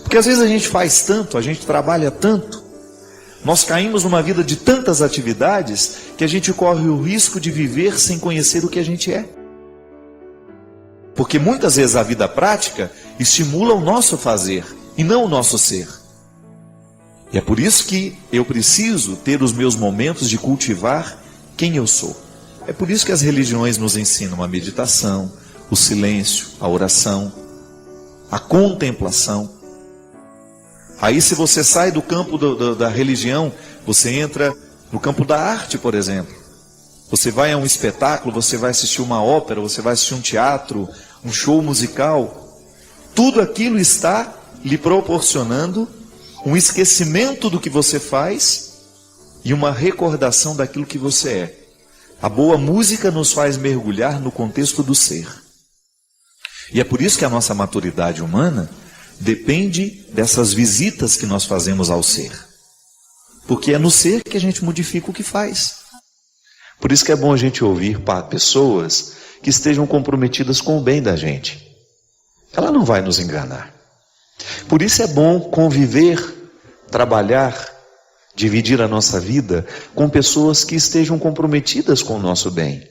Porque às vezes a gente faz tanto, a gente trabalha tanto, nós caímos numa vida de tantas atividades que a gente corre o risco de viver sem conhecer o que a gente é. Porque muitas vezes a vida prática estimula o nosso fazer e não o nosso ser. E é por isso que eu preciso ter os meus momentos de cultivar quem eu sou. É por isso que as religiões nos ensinam a meditação, o silêncio, a oração, a contemplação. Aí se você sai do campo da religião, você entra no campo da arte, por exemplo. Você vai a um espetáculo, você vai assistir uma ópera, você vai assistir um teatro, um show musical. Tudo aquilo está lhe proporcionando um esquecimento do que você faz e uma recordação daquilo que você é. A boa música nos faz mergulhar no contexto do ser. E é por isso que a nossa maturidade humana depende dessas visitas que nós fazemos ao ser. Porque é no ser que a gente modifica o que faz. Por isso que é bom a gente ouvir pessoas que estejam comprometidas com o bem da gente. Ela não vai nos enganar. Por isso é bom conviver, trabalhar, dividir a nossa vida com pessoas que estejam comprometidas com o nosso bem.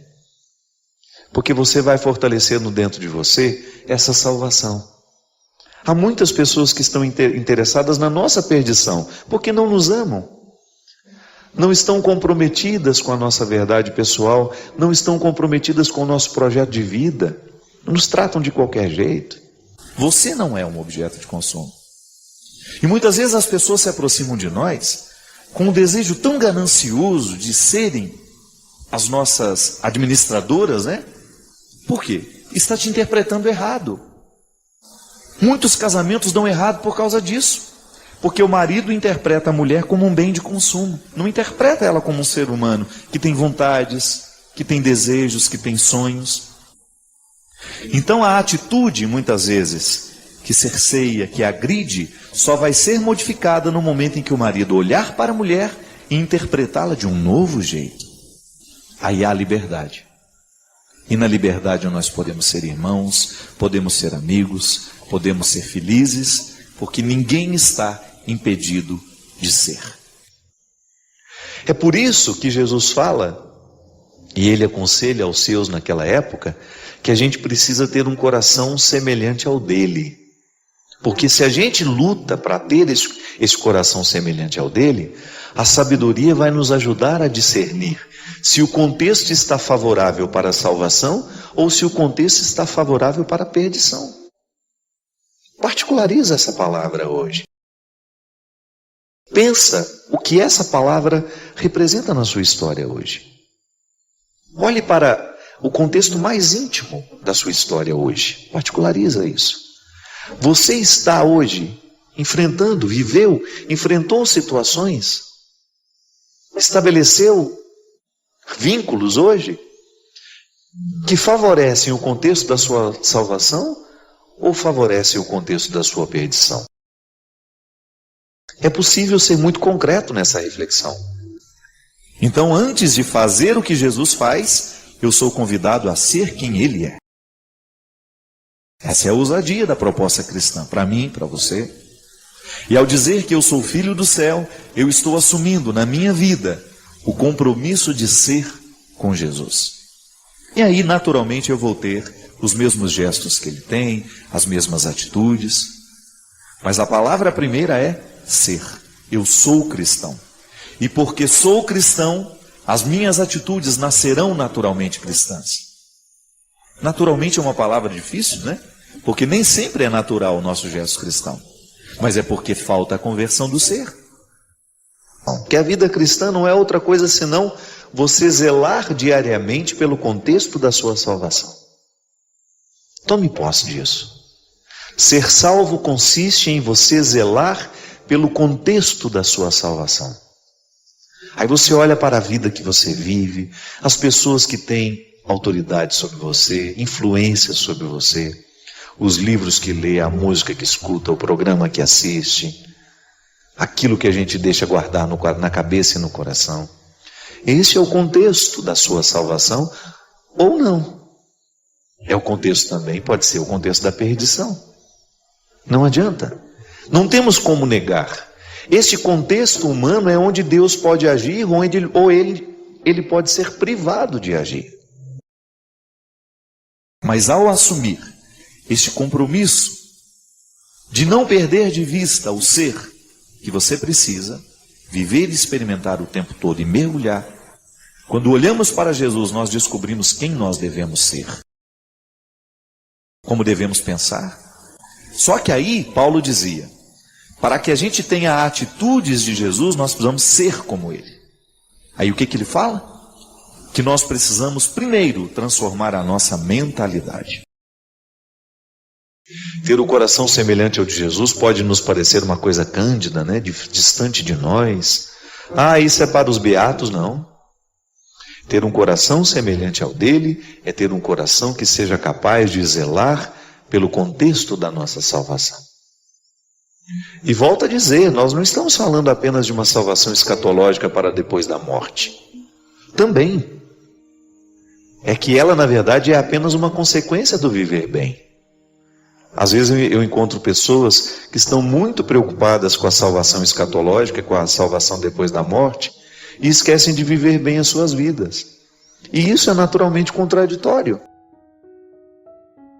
Porque você vai fortalecendo dentro de você essa salvação. Há muitas pessoas que estão interessadas na nossa perdição, porque não nos amam. Não estão comprometidas com a nossa verdade pessoal, não estão comprometidas com o nosso projeto de vida, nos tratam de qualquer jeito. Você não é um objeto de consumo. E muitas vezes as pessoas se aproximam de nós com um desejo tão ganancioso de serem as nossas administradoras, né? Por quê? Está te interpretando errado. Muitos casamentos dão errado por causa disso. Porque o marido interpreta a mulher como um bem de consumo. Não interpreta ela como um ser humano que tem vontades, que tem desejos, que tem sonhos. Então a atitude, muitas vezes, que cerceia, que agride, só vai ser modificada no momento em que o marido olhar para a mulher e interpretá-la de um novo jeito. Aí há liberdade. E na liberdade nós podemos ser irmãos, podemos ser amigos, podemos ser felizes, porque ninguém está impedido de ser. É por isso que Jesus fala, e ele aconselha aos seus naquela época, que a gente precisa ter um coração semelhante ao dele. Porque se a gente luta para ter esse coração semelhante ao dele, a sabedoria vai nos ajudar a discernir se o contexto está favorável para a salvação ou se o contexto está favorável para a perdição. Particulariza essa palavra hoje. Pensa o que essa palavra representa na sua história hoje. Olhe para o contexto mais íntimo da sua história hoje. Particulariza isso. Você está hoje enfrentou situações, estabeleceu vínculos hoje que favorecem o contexto da sua salvação ou favorecem o contexto da sua perdição? É possível ser muito concreto nessa reflexão. Então, antes de fazer o que Jesus faz, eu sou convidado a ser quem Ele é. Essa é a ousadia da proposta cristã, para mim, para você. E ao dizer que eu sou filho do céu, eu estou assumindo na minha vida o compromisso de ser com Jesus. E aí, naturalmente, eu vou ter os mesmos gestos que Ele tem, as mesmas atitudes. Mas a palavra primeira é ser. Eu sou cristão. E porque sou cristão, as minhas atitudes nascerão naturalmente cristãs. Naturalmente é uma palavra difícil, né? Porque nem sempre é natural o nosso gesto cristão. Mas é porque falta a conversão do ser. Que a vida cristã não é outra coisa senão você zelar diariamente pelo contexto da sua salvação. Tome posse disso. Ser salvo consiste em você zelar pelo contexto da sua salvação. Aí você olha para a vida que você vive, as pessoas que têm autoridade sobre você, influência sobre você, os livros que lê, a música que escuta, o programa que assiste, aquilo que a gente deixa guardar na cabeça e no coração. Esse é o contexto da sua salvação ou não. É o contexto também, pode ser o contexto da perdição. Não adianta. Não temos como negar. Este contexto humano é onde Deus pode agir, ou ele pode ser privado de agir. Mas ao assumir este compromisso de não perder de vista o ser que você precisa, viver e experimentar o tempo todo e mergulhar, quando olhamos para Jesus, nós descobrimos quem nós devemos ser, como devemos pensar. Só que aí Paulo dizia, para que a gente tenha atitudes de Jesus, nós precisamos ser como Ele. Aí o que ele fala? Que nós precisamos primeiro transformar a nossa mentalidade. Ter o coração semelhante ao de Jesus pode nos parecer uma coisa cândida, né? Distante de nós. Isso é para os beatos, não. Ter um coração semelhante ao dele é ter um coração que seja capaz de zelar pelo contexto da nossa salvação. E volto a dizer, nós não estamos falando apenas de uma salvação escatológica para depois da morte. Também. É que ela, na verdade, é apenas uma consequência do viver bem. Às vezes eu encontro pessoas que estão muito preocupadas com a salvação escatológica, com a salvação depois da morte, e esquecem de viver bem as suas vidas. E isso é naturalmente contraditório.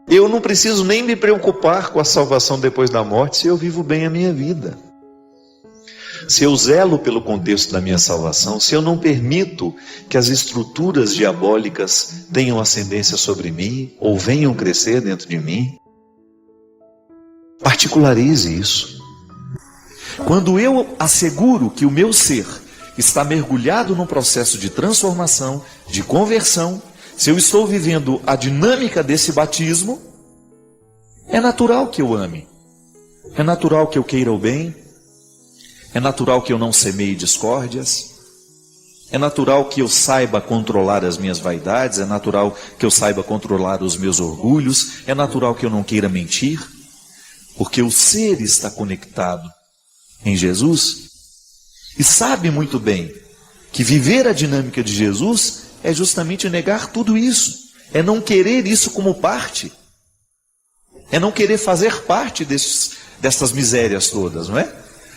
Eu não preciso nem me preocupar com a salvação depois da morte se eu vivo bem a minha vida. Se eu zelo pelo contexto da minha salvação, se eu não permito que as estruturas diabólicas tenham ascendência sobre mim, ou venham crescer dentro de mim, particularize isso. Quando eu asseguro que o meu ser está mergulhado num processo de transformação, de conversão, se eu estou vivendo a dinâmica desse batismo, é natural que eu ame, é natural que eu queira o bem, é natural que eu não semeie discórdias, é natural que eu saiba controlar as minhas vaidades, é natural que eu saiba controlar os meus orgulhos, é natural que eu não queira mentir, porque o ser está conectado em Jesus e sabe muito bem que viver a dinâmica de Jesus é justamente negar tudo isso, é não querer isso como parte, é não querer fazer parte dessas misérias todas, não é?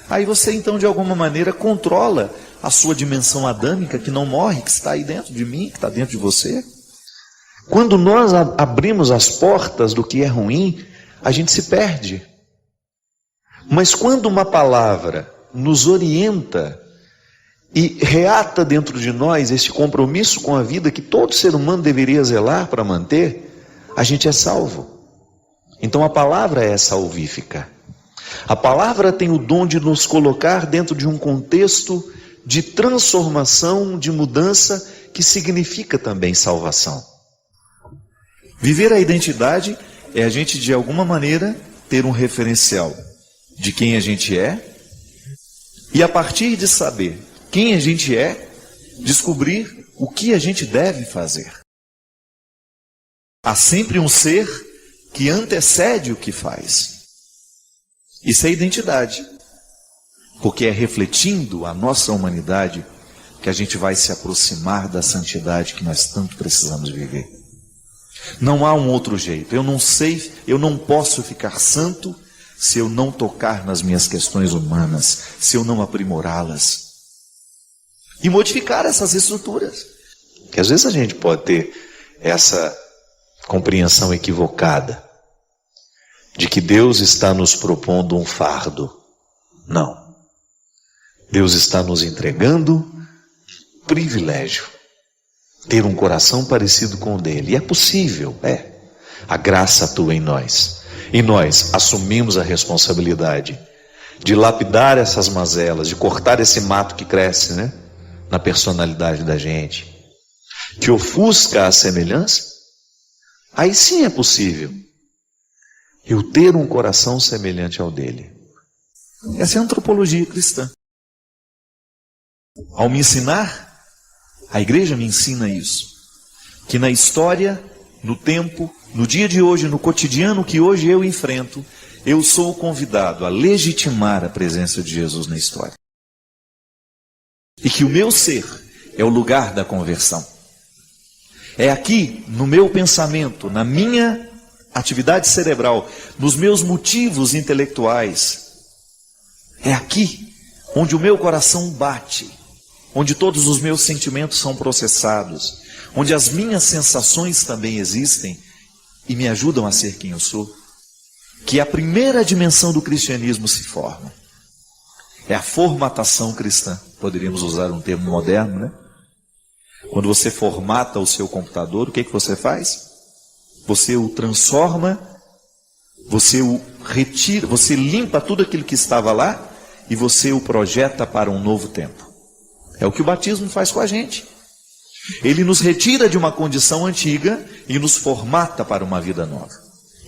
Aí você então de alguma maneira controla a sua dimensão adâmica que não morre, que está aí dentro de mim, que está dentro de você. Quando nós abrimos as portas do que é ruim, a gente se perde. Mas quando uma palavra nos orienta e reata dentro de nós esse compromisso com a vida que todo ser humano deveria zelar para manter, a gente é salvo. Então a palavra é salvífica. A palavra tem o dom de nos colocar dentro de um contexto de transformação, de mudança, que significa também salvação. Viver a identidade é a gente de alguma maneira ter um referencial de quem a gente é, e a partir de saber quem a gente é, descobrir o que a gente deve fazer. Há sempre um ser que antecede o que faz. Isso é identidade, porque é refletindo a nossa humanidade que a gente vai se aproximar da santidade que nós tanto precisamos viver. Não há um outro jeito. Eu não sei, eu não posso ficar santo se eu não tocar nas minhas questões humanas, se eu não aprimorá-las e modificar essas estruturas. Que às vezes a gente pode ter essa compreensão equivocada de que Deus está nos propondo um fardo. Não. Deus está nos entregando privilégio, ter um coração parecido com o dele. E é possível, é. A graça atua em nós. E nós assumimos a responsabilidade de lapidar essas mazelas, de cortar esse mato que cresce, né, na personalidade da gente, que ofusca a semelhança. Aí sim é possível eu ter um coração semelhante ao dele. Essa é a antropologia cristã. Ao me ensinar, a igreja me ensina isso, que na história, no tempo, no dia de hoje, no cotidiano que hoje eu enfrento, eu sou convidado a legitimar a presença de Jesus na história. E que o meu ser é o lugar da conversão. É aqui, no meu pensamento, na minha atividade cerebral, nos meus motivos intelectuais, É aqui onde o meu coração bate, onde todos os meus sentimentos são processados, onde as minhas sensações também existem e me ajudam a ser quem eu sou, que a primeira dimensão do cristianismo se forma. É a formatação cristã, poderíamos usar um termo moderno, né? Quando você formata o seu computador, o que você faz? Você o transforma, você o retira, você limpa tudo aquilo que estava lá e você o projeta para um novo tempo. É o que o batismo faz com a gente. Ele nos retira de uma condição antiga e nos formata para uma vida nova.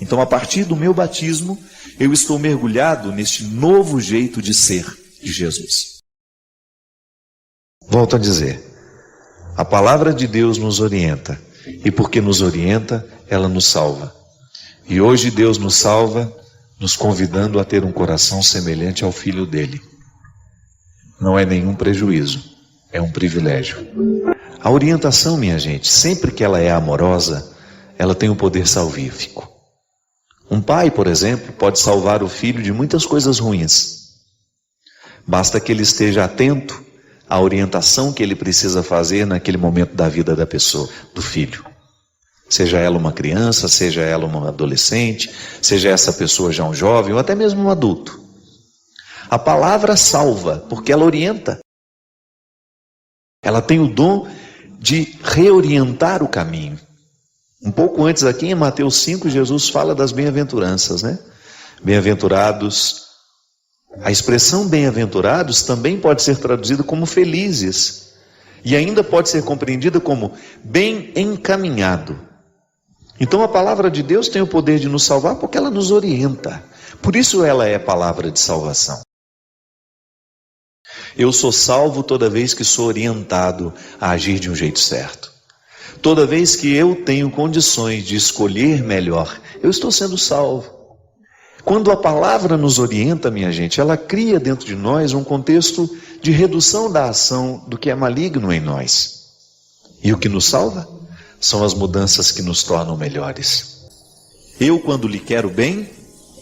Então, a partir do meu batismo, eu estou mergulhado neste novo jeito de ser de Jesus. Volto a dizer, a palavra de Deus nos orienta, e porque nos orienta, ela nos salva. E hoje Deus nos salva, nos convidando a ter um coração semelhante ao Filho dele. Não é nenhum prejuízo, é um privilégio. A orientação, minha gente, sempre que ela é amorosa, ela tem um poder salvífico. Um pai, por exemplo, pode salvar o filho de muitas coisas ruins. Basta que ele esteja atento à orientação que ele precisa fazer naquele momento da vida da pessoa, do filho. Seja ela uma criança, seja ela uma adolescente, seja essa pessoa já um jovem ou até mesmo um adulto. A palavra salva, porque ela orienta. Ela tem o dom de reorientar o caminho. Um pouco antes aqui em Mateus 5, Jesus fala das bem-aventuranças, né? Bem-aventurados. A expressão bem-aventurados também pode ser traduzida como felizes. E ainda pode ser compreendida como bem encaminhado. Então a palavra de Deus tem o poder de nos salvar porque ela nos orienta. Por isso ela é palavra de salvação. Eu sou salvo toda vez que sou orientado a agir de um jeito certo. Toda vez que eu tenho condições de escolher melhor, eu estou sendo salvo. Quando a palavra nos orienta, minha gente, ela cria dentro de nós um contexto de redução da ação do que é maligno em nós. E o que nos salva são as mudanças que nos tornam melhores. Eu, quando lhe quero bem,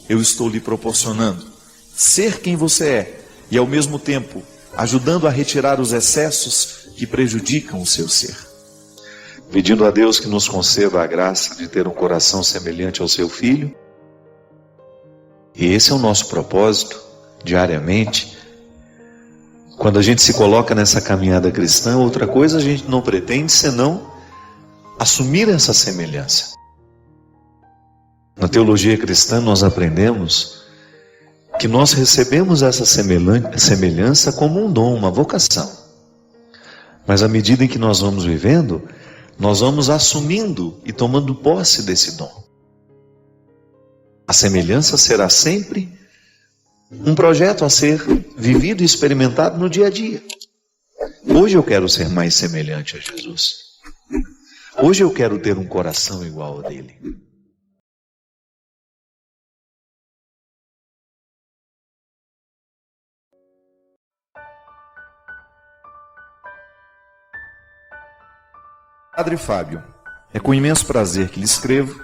eu estou lhe proporcionando ser quem você é e, ao mesmo tempo, ajudando a retirar os excessos que prejudicam o seu ser. Pedindo a Deus que nos conceda a graça de ter um coração semelhante ao seu Filho. E esse é o nosso propósito, diariamente. Quando a gente se coloca nessa caminhada cristã, outra coisa a gente não pretende senão assumir essa semelhança. Na teologia cristã nós aprendemos que nós recebemos essa semelhança como um dom, uma vocação. Mas à medida em que nós vamos vivendo, nós vamos assumindo e tomando posse desse dom. A semelhança será sempre um projeto a ser vivido e experimentado no dia a dia. Hoje eu quero ser mais semelhante a Jesus. Hoje eu quero ter um coração igual ao dele. Padre Fábio, é com imenso prazer que lhe escrevo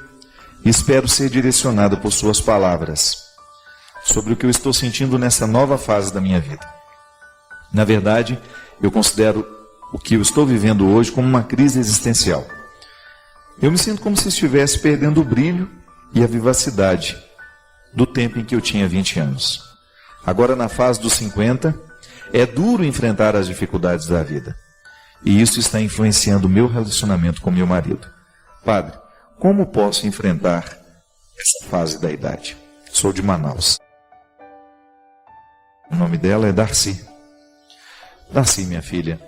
e espero ser direcionado por suas palavras sobre o que eu estou sentindo nessa nova fase da minha vida. Na verdade, eu considero o que eu estou vivendo hoje como uma crise existencial. Eu me sinto como se estivesse perdendo o brilho e a vivacidade do tempo em que eu tinha 20 anos. Agora, na fase dos 50, é duro enfrentar as dificuldades da vida. E isso está influenciando o meu relacionamento com meu marido. Padre, como posso enfrentar essa fase da idade? Sou de Manaus. O nome dela é Darcy. Darcy, minha filha,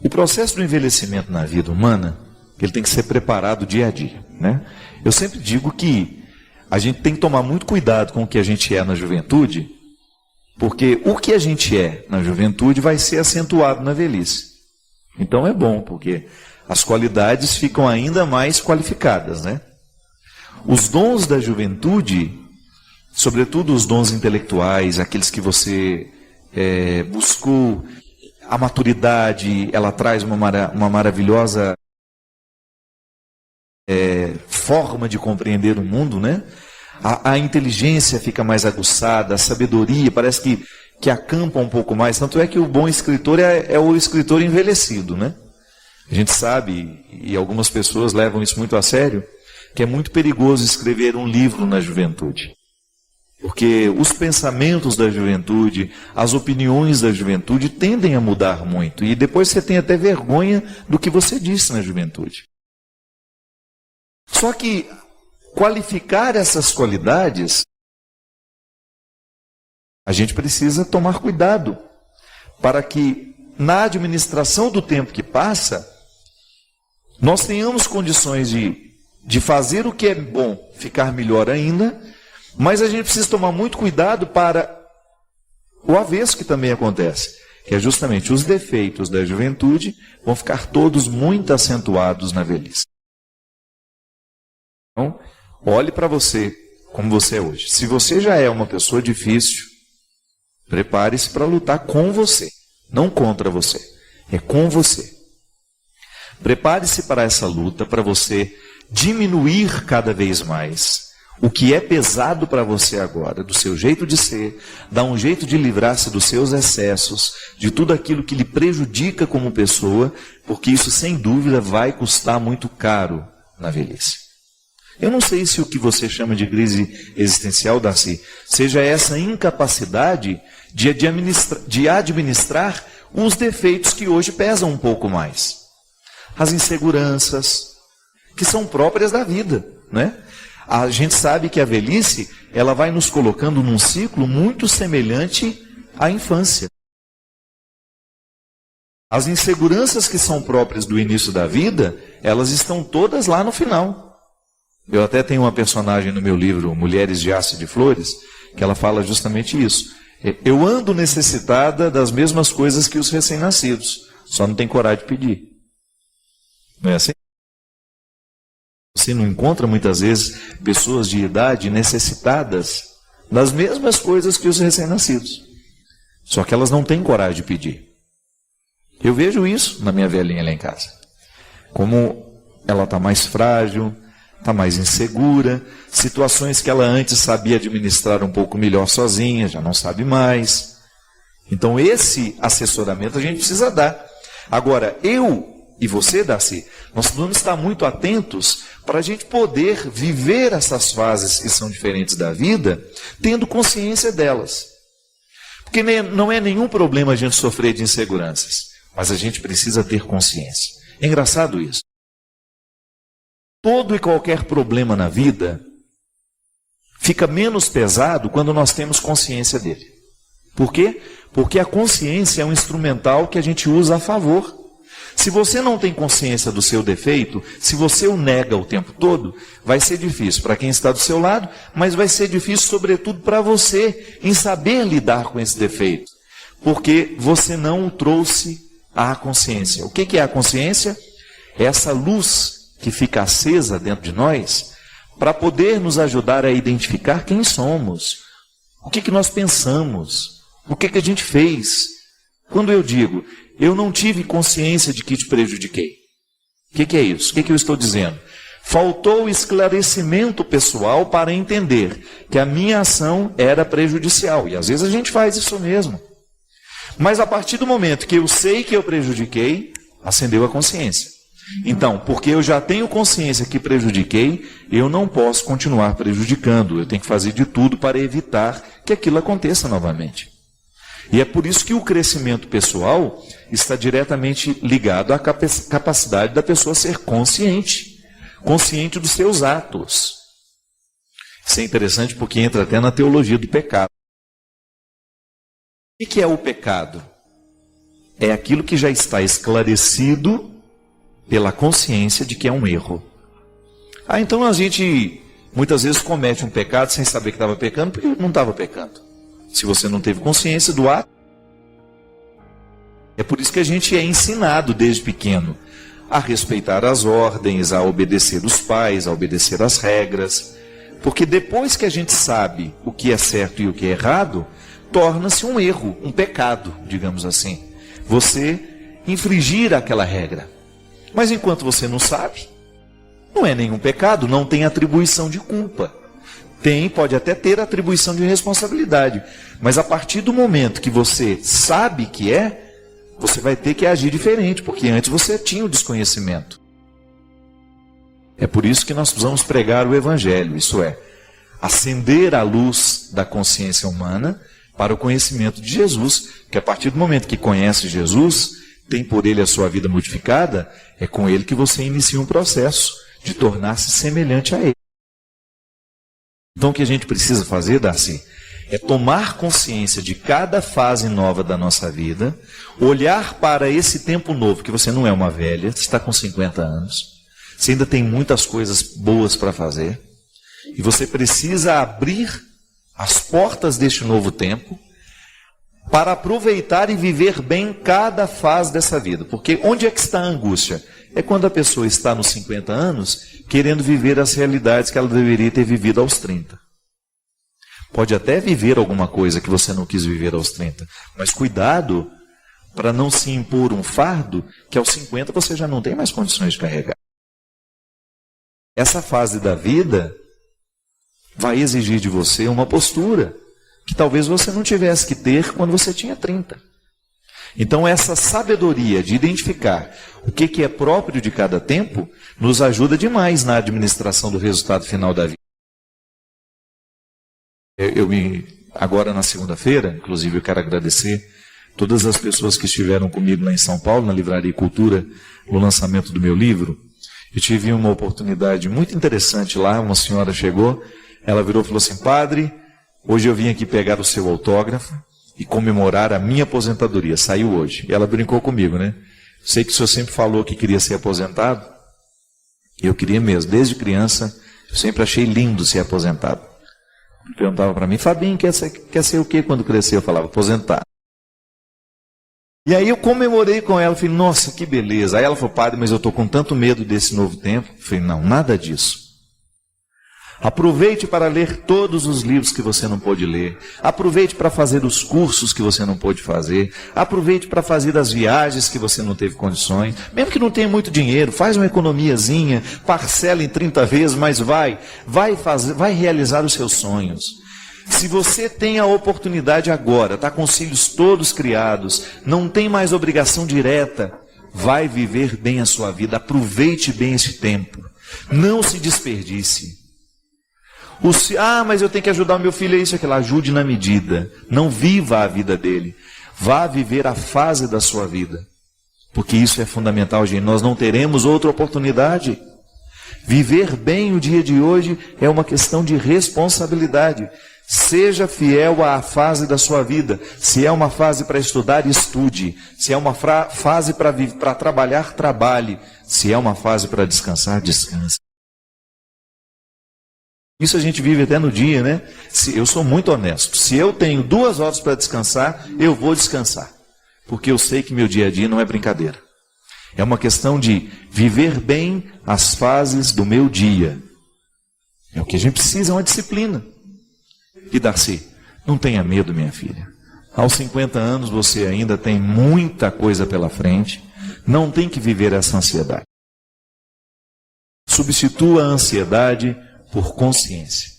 o processo do envelhecimento na vida humana, ele tem que ser preparado dia a dia, né? Eu sempre digo que a gente tem que tomar muito cuidado com o que a gente é na juventude, porque o que a gente é na juventude vai ser acentuado na velhice. Então é bom, porque as qualidades ficam ainda mais qualificadas, né? Os dons da juventude, sobretudo os dons intelectuais, aqueles que você buscou, a maturidade, ela traz uma maravilhosa forma de compreender o mundo, né? a inteligência fica mais aguçada, a sabedoria parece que acampa um pouco mais. Tanto é que o bom escritor é o escritor envelhecido, né? A gente sabe, e algumas pessoas levam isso muito a sério, que é muito perigoso escrever um livro na juventude. Porque os pensamentos da juventude, as opiniões da juventude tendem a mudar muito. E depois você tem até vergonha do que você disse na juventude. Só que qualificar essas qualidades, a gente precisa tomar cuidado para que na administração do tempo que passa, nós tenhamos condições de fazer o que é bom, ficar melhor ainda, mas a gente precisa tomar muito cuidado para o avesso que também acontece, que é justamente os defeitos da juventude vão ficar todos muito acentuados na velhice. Então, olhe para você como você é hoje. Se você já é uma pessoa difícil, prepare-se para lutar com você, não contra você, é com você. Prepare-se para essa luta, para você diminuir cada vez mais o que é pesado para você agora, do seu jeito de ser, dar um jeito de livrar-se dos seus excessos, de tudo aquilo que lhe prejudica como pessoa, porque isso sem dúvida vai custar muito caro na velhice. Eu não sei se o que você chama de crise existencial, Darcy, seja essa incapacidade de administrar os defeitos que hoje pesam um pouco mais. As inseguranças, que são próprias da vida, né? A gente sabe que a velhice, ela vai nos colocando num ciclo muito semelhante à infância. As inseguranças que são próprias do início da vida, elas estão todas lá no final. Eu até tenho uma personagem no meu livro, Mulheres de Aço e de Flores, que ela fala justamente isso. Eu ando necessitada das mesmas coisas que os recém-nascidos, só não tenho coragem de pedir. Não é assim? Você não encontra muitas vezes pessoas de idade necessitadas das mesmas coisas que os recém-nascidos. Só que elas não têm coragem de pedir. Eu vejo isso na minha velhinha lá em casa. Como ela está mais frágil, está mais insegura, situações que ela antes sabia administrar um pouco melhor sozinha, já não sabe mais. Então esse assessoramento a gente precisa dar. Agora, eu e você, Darcy, nós vamos estar muito atentos para a gente poder viver essas fases que são diferentes da vida, tendo consciência delas. Porque não é nenhum problema a gente sofrer de inseguranças, mas a gente precisa ter consciência. É engraçado isso. Todo e qualquer problema na vida fica menos pesado quando nós temos consciência dele. Por quê? Porque a consciência é um instrumental que a gente usa a favor. Se você não tem consciência do seu defeito, se você o nega o tempo todo, vai ser difícil para quem está do seu lado, mas vai ser difícil sobretudo para você em saber lidar com esse defeito, porque você não o trouxe à consciência. O que é a consciência? É essa luz que fica acesa dentro de nós para poder nos ajudar a identificar quem somos, o que nós pensamos, o que a gente fez. Quando eu digo, eu não tive consciência de que te prejudiquei. O que é isso? O que eu estou dizendo? Faltou esclarecimento pessoal para entender que a minha ação era prejudicial. E às vezes a gente faz isso mesmo. Mas a partir do momento que eu sei que eu prejudiquei, acendeu a consciência. Então, porque eu já tenho consciência que prejudiquei, eu não posso continuar prejudicando. Eu tenho que fazer de tudo para evitar que aquilo aconteça novamente. E é por isso que o crescimento pessoal está diretamente ligado à capacidade da pessoa ser consciente dos seus atos. Isso é interessante porque entra até na teologia do pecado. O que é o pecado? É aquilo que já está esclarecido pela consciência de que é um erro. Então a gente muitas vezes comete um pecado sem saber que estava pecando porque não estava pecando. Se você não teve consciência do ato, é por isso que a gente é ensinado desde pequeno a respeitar as ordens, a obedecer os pais, a obedecer as regras. Porque depois que a gente sabe o que é certo e o que é errado, torna-se um erro, um pecado, digamos assim. Você infringir aquela regra. Mas enquanto você não sabe, não é nenhum pecado, não tem atribuição de culpa. Pode até ter atribuição de responsabilidade, mas a partir do momento que você sabe que você vai ter que agir diferente, porque antes você tinha o desconhecimento. É por isso que nós precisamos pregar o Evangelho, isso é, acender a luz da consciência humana para o conhecimento de Jesus, que a partir do momento que conhece Jesus, tem por ele a sua vida modificada, é com ele que você inicia um processo de tornar-se semelhante a ele. Então o que a gente precisa fazer, Darcy, é tomar consciência de cada fase nova da nossa vida, olhar para esse tempo novo, que você não é uma velha, você está com 50 anos, você ainda tem muitas coisas boas para fazer, e você precisa abrir as portas deste novo tempo para aproveitar e viver bem cada fase dessa vida. Porque onde é que está a angústia? É quando a pessoa está nos 50 anos querendo viver as realidades que ela deveria ter vivido aos 30. Pode até viver alguma coisa que você não quis viver aos 30, mas cuidado para não se impor um fardo que aos 50 você já não tem mais condições de carregar. Essa fase da vida vai exigir de você uma postura que talvez você não tivesse que ter quando você tinha 30. Então essa sabedoria de identificar o que é próprio de cada tempo nos ajuda demais na administração do resultado final da vida. Agora na segunda-feira, inclusive eu quero agradecer todas as pessoas que estiveram comigo lá em São Paulo, na Livraria Cultura, no lançamento do meu livro. Eu tive uma oportunidade muito interessante lá, uma senhora chegou, ela virou e falou assim: padre, hoje eu vim aqui pegar o seu autógrafo e comemorar a minha aposentadoria, saiu hoje. E ela brincou comigo, né? Sei que o senhor sempre falou que queria ser aposentado, eu queria mesmo, desde criança, eu sempre achei lindo ser aposentado. Perguntava para mim: Fabinho, quer ser o que quando crescer? Eu falava: aposentar. E aí eu comemorei com ela, falei: nossa, que beleza. Aí ela falou: padre, mas eu estou com tanto medo desse novo tempo. Eu falei: não, nada disso. Aproveite para ler todos os livros que você não pôde ler. Aproveite para fazer os cursos que você não pôde fazer. Aproveite para fazer as viagens que você não teve condições. Mesmo que não tenha muito dinheiro, faz uma economiazinha, parcela em 30 vezes, mas vai realizar os seus sonhos. Se você tem a oportunidade agora, está com os filhos todos criados, não tem mais obrigação direta, vai viver bem a sua vida. Aproveite bem esse tempo. Não se desperdice. Mas eu tenho que ajudar o meu filho a isso e aquilo. Ajude na medida. Não viva a vida dele. Vá viver a fase da sua vida. Porque isso é fundamental, gente. Nós não teremos outra oportunidade. Viver bem o dia de hoje é uma questão de responsabilidade. Seja fiel à fase da sua vida. Se é uma fase para estudar, estude. Se é uma fase para trabalhar, trabalhe. Se é uma fase para descansar, descanse. Isso a gente vive até no dia, né? Eu sou muito honesto. Se eu tenho 2 horas para descansar, eu vou descansar. Porque eu sei que meu dia a dia não é brincadeira. É uma questão de viver bem as fases do meu dia. É o que a gente precisa, é uma disciplina. E Darcy, não tenha medo, minha filha. Aos 50 anos você ainda tem muita coisa pela frente. Não tem que viver essa ansiedade. Substitua a ansiedade por consciência.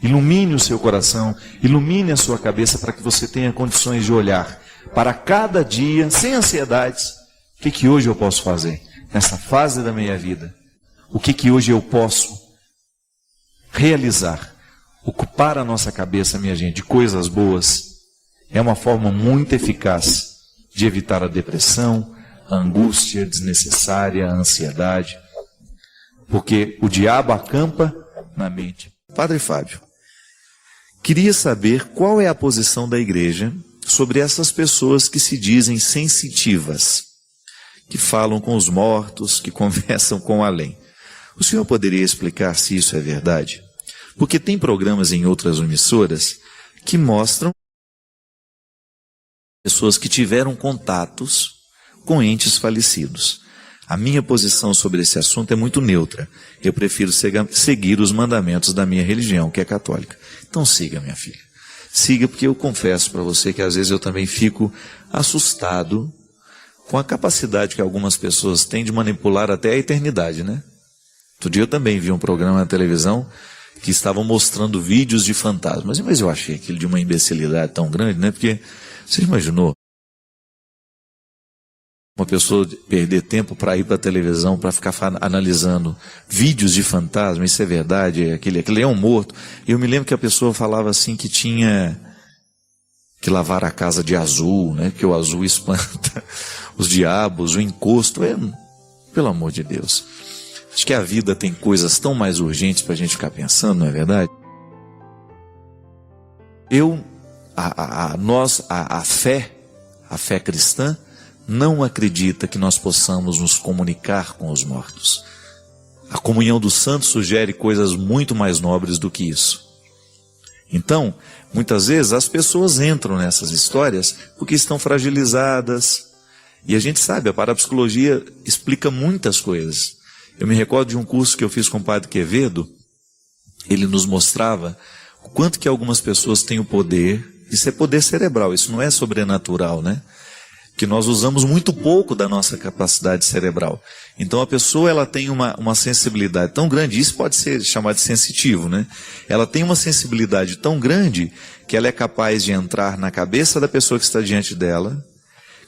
Ilumine o seu coração, ilumine a sua cabeça para que você tenha condições de olhar para cada dia, sem ansiedades. O que hoje eu posso fazer nessa fase da minha vida? O que hoje eu posso realizar? Ocupar a nossa cabeça, minha gente, de coisas boas é uma forma muito eficaz de evitar a depressão, a angústia desnecessária, a ansiedade. Porque o diabo acampa na mente. Padre Fábio, queria saber qual é a posição da igreja sobre essas pessoas que se dizem sensitivas, que falam com os mortos, que conversam com o além. O senhor poderia explicar se isso é verdade? Porque tem programas em outras emissoras que mostram pessoas que tiveram contatos com entes falecidos. A minha posição sobre esse assunto é muito neutra. Eu prefiro seguir os mandamentos da minha religião, que é católica. Então siga, minha filha. Siga, porque eu confesso para você que às vezes eu também fico assustado com a capacidade que algumas pessoas têm de manipular até a eternidade, né? Outro dia eu também vi um programa na televisão que estavam mostrando vídeos de fantasmas. Mas eu achei aquilo de uma imbecilidade tão grande, né? Porque você imaginou uma pessoa perder tempo para ir para a televisão, para ficar analisando vídeos de fantasma, isso é verdade, aquele leão morto. Eu me lembro que a pessoa falava assim que tinha que lavar a casa de azul, né? Que o azul espanta os diabos, o encosto. Pelo amor de Deus. Acho que a vida tem coisas tão mais urgentes para a gente ficar pensando, não é verdade? A fé cristã, não acredita que nós possamos nos comunicar com os mortos. A comunhão dos santos sugere coisas muito mais nobres do que isso. Então, muitas vezes as pessoas entram nessas histórias porque estão fragilizadas. E a gente sabe, a parapsicologia explica muitas coisas. Eu me recordo de um curso que eu fiz com o Padre Quevedo. Ele nos mostrava o quanto que algumas pessoas têm o poder. Isso é poder cerebral, isso não é sobrenatural, né? Que nós usamos muito pouco da nossa capacidade cerebral. Então a pessoa ela tem uma sensibilidade tão grande, isso pode ser chamado de sensitivo, né? Ela tem uma sensibilidade tão grande que ela é capaz de entrar na cabeça da pessoa que está diante dela,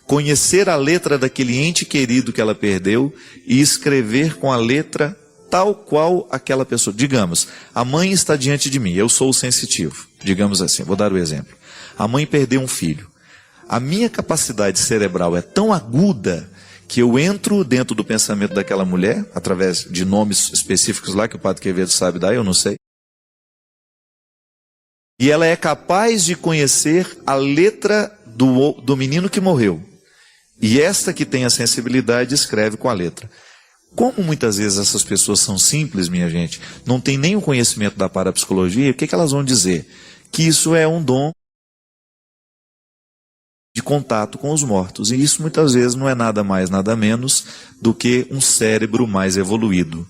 conhecer a letra daquele ente querido que ela perdeu e escrever com a letra tal qual aquela pessoa. Digamos, a mãe está diante de mim, eu sou o sensitivo. Digamos assim, vou dar o exemplo. A mãe perdeu um filho. A minha capacidade cerebral é tão aguda que eu entro dentro do pensamento daquela mulher, através de nomes específicos lá que o Padre Quevedo sabe dar, eu não sei. E ela é capaz de conhecer a letra do menino que morreu. E esta que tem a sensibilidade escreve com a letra. Como muitas vezes essas pessoas são simples, minha gente, não tem nem o conhecimento da parapsicologia, o que elas vão dizer? Que isso é um dom de contato com os mortos. E isso muitas vezes não é nada mais, nada menos do que um cérebro mais evoluído.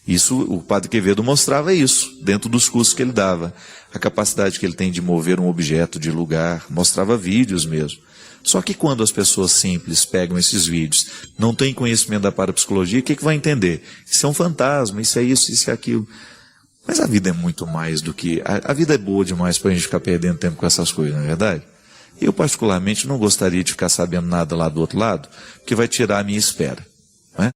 Isso, o Padre Quevedo mostrava isso, dentro dos cursos que ele dava. A capacidade que ele tem de mover um objeto de lugar, mostrava vídeos mesmo. Só que quando as pessoas simples pegam esses vídeos, não têm conhecimento da parapsicologia, o que vai entender? Isso é um fantasma, isso é isso, isso é aquilo. Mas a vida é muito mais do que... A vida é boa demais para a gente ficar perdendo tempo com essas coisas, não é verdade? Eu, particularmente, não gostaria de ficar sabendo nada lá do outro lado, que vai tirar a minha espera. Não é?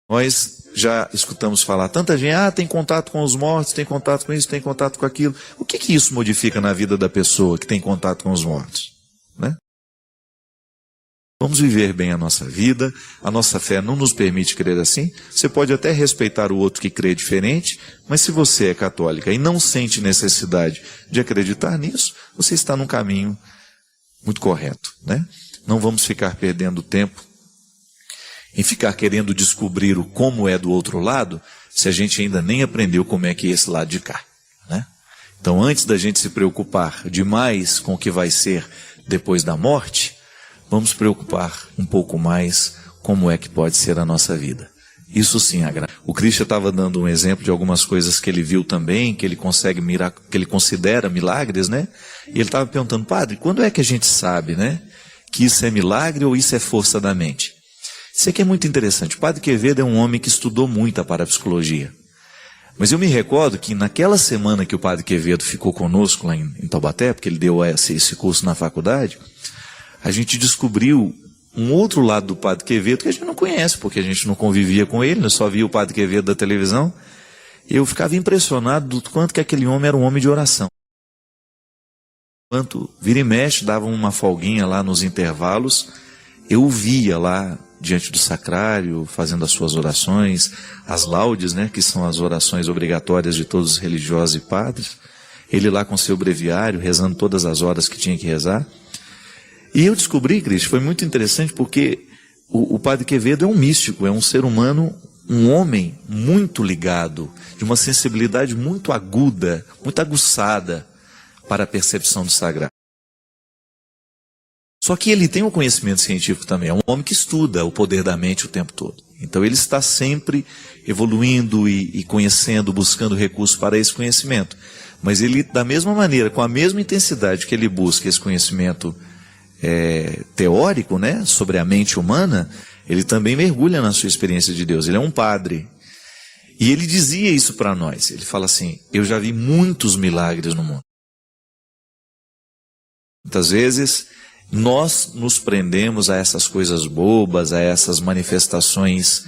Nós já escutamos falar, tanta gente, tem contato com os mortos, tem contato com isso, tem contato com aquilo. O que isso modifica na vida da pessoa que tem contato com os mortos? Né? Vamos viver bem a nossa vida, a nossa fé não nos permite crer assim. Você pode até respeitar o outro que crê diferente, mas se você é católica e não sente necessidade de acreditar nisso, você está num caminho muito correto, né? Não vamos ficar perdendo tempo em ficar querendo descobrir o como é do outro lado, se a gente ainda nem aprendeu como é que é esse lado de cá, né? Então, antes da gente se preocupar demais com o que vai ser depois da morte, vamos preocupar um pouco mais como é que pode ser a nossa vida. Isso sim agrada. O Christian estava dando um exemplo de algumas coisas que ele viu também, que ele que ele considera milagres, né? E ele estava perguntando, padre, quando é que a gente sabe, né, que isso é milagre ou isso é força da mente? Isso aqui é muito interessante. O Padre Quevedo é um homem que estudou muito a parapsicologia. Mas eu me recordo que naquela semana que o Padre Quevedo ficou conosco lá em Taubaté, porque ele deu esse curso na faculdade, a gente descobriu um outro lado do Padre Quevedo que a gente não conhece, porque a gente não convivia com ele, só via o Padre Quevedo da televisão. Eu ficava impressionado do quanto que aquele homem era um homem de oração. Enquanto vira e mexe, dava uma folguinha lá nos intervalos, eu o via lá diante do sacrário, fazendo as suas orações, as laudes, né, que são as orações obrigatórias de todos os religiosos e padres. Ele lá com seu breviário, rezando todas as horas que tinha que rezar. E eu descobri, Cristo, foi muito interessante porque o Padre Quevedo é um místico, é um ser humano, um homem muito ligado, de uma sensibilidade muito aguda, muito aguçada para a percepção do sagrado. Só que ele tem um conhecimento científico também, é um homem que estuda o poder da mente o tempo todo. Então ele está sempre evoluindo e conhecendo, buscando recursos para esse conhecimento. Mas ele, da mesma maneira, com a mesma intensidade que ele busca esse conhecimento teórico, né, sobre a mente humana, ele também mergulha na sua experiência de Deus. Ele é um padre. E ele dizia isso para nós. Ele fala assim: eu já vi muitos milagres no mundo. Muitas vezes nós nos prendemos a essas coisas bobas, a essas manifestações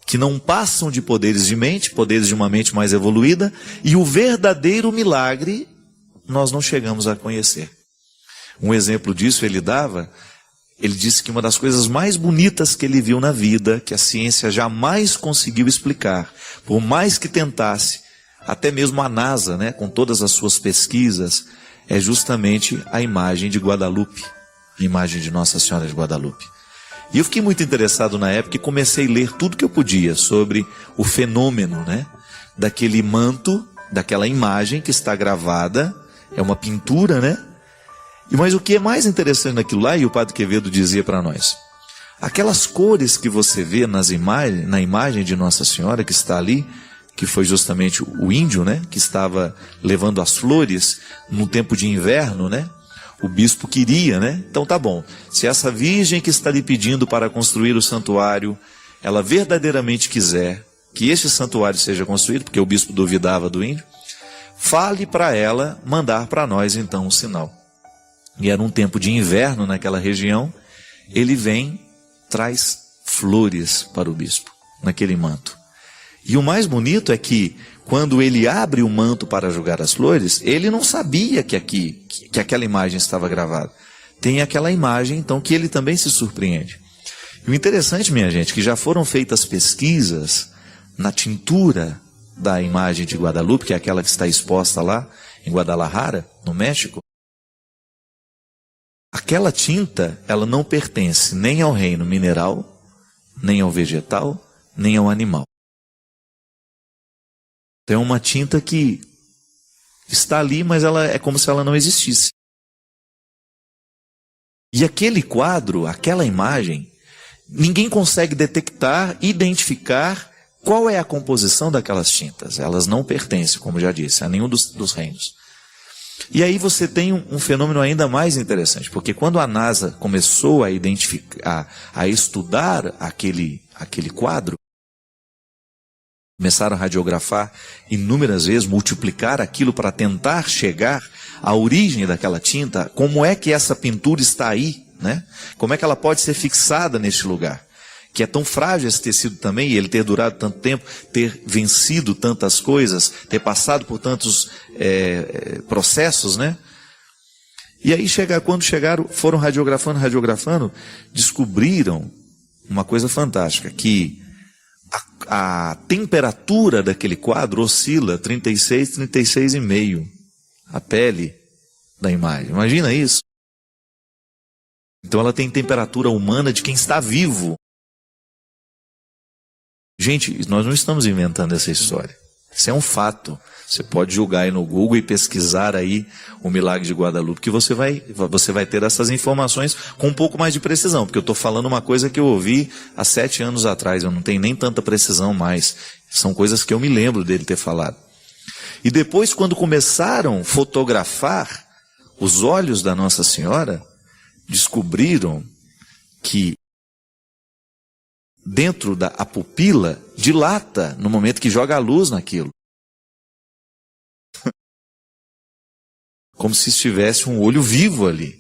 que não passam de poderes de mente, poderes de uma mente mais evoluída, e o verdadeiro milagre nós não chegamos a conhecer. Um exemplo disso ele disse que uma das coisas mais bonitas que ele viu na vida, que a ciência jamais conseguiu explicar, por mais que tentasse, até mesmo a NASA, né, com todas as suas pesquisas, é justamente a imagem de Guadalupe, a imagem de Nossa Senhora de Guadalupe. E eu fiquei muito interessado na época e comecei a ler tudo que eu podia sobre o fenômeno, né, daquele manto, daquela imagem que está gravada, é uma pintura, né? Mas o que é mais interessante naquilo lá, e o Padre Quevedo dizia para nós, aquelas cores que você vê na imagem de Nossa Senhora que está ali, que foi justamente o índio, né, que estava levando as flores no tempo de inverno, né? O bispo queria, né? Então tá bom, se essa virgem que está lhe pedindo para construir o santuário, ela verdadeiramente quiser que este santuário seja construído, porque o bispo duvidava do índio, fale para ela mandar para nós então um sinal. E era um tempo de inverno naquela região, ele vem, traz flores para o bispo, naquele manto. E o mais bonito é que, quando ele abre o manto para jogar as flores, ele não sabia que aquela imagem estava gravada. Tem aquela imagem, então, que ele também se surpreende. E o interessante, minha gente, que já foram feitas pesquisas na tintura da imagem de Guadalupe, que é aquela que está exposta lá em Guadalajara, no México. Aquela tinta, ela não pertence nem ao reino mineral, nem ao vegetal, nem ao animal. É uma tinta que está ali, mas ela é como se ela não existisse. E aquele quadro, aquela imagem, ninguém consegue detectar, identificar qual é a composição daquelas tintas. Elas não pertencem, como já disse, a nenhum dos reinos. E aí você tem um fenômeno ainda mais interessante, porque quando a NASA começou a identificar, a estudar aquele quadro, começaram a radiografar inúmeras vezes, multiplicar aquilo para tentar chegar à origem daquela tinta, como é que essa pintura está aí, né? Como é que ela pode ser fixada neste lugar? Que é tão frágil esse tecido também, e ele ter durado tanto tempo, ter vencido tantas coisas, ter passado por tantos processos, né? E aí quando chegaram, foram radiografando, descobriram uma coisa fantástica, que a temperatura daquele quadro oscila 36,5, a pele da imagem. Imagina isso. Então ela tem temperatura humana de quem está vivo. Gente, nós não estamos inventando essa história. Isso é um fato. Você pode jogar aí no Google e pesquisar aí o milagre de Guadalupe, que você vai ter essas informações com um pouco mais de precisão, porque eu estou falando uma coisa que eu ouvi há 7 anos atrás, eu não tenho nem tanta precisão mais. São coisas que eu me lembro dele ter falado. E depois, quando começaram a fotografar os olhos da Nossa Senhora, descobriram que dentro da pupila dilata no momento que joga a luz naquilo. Como se estivesse um olho vivo ali.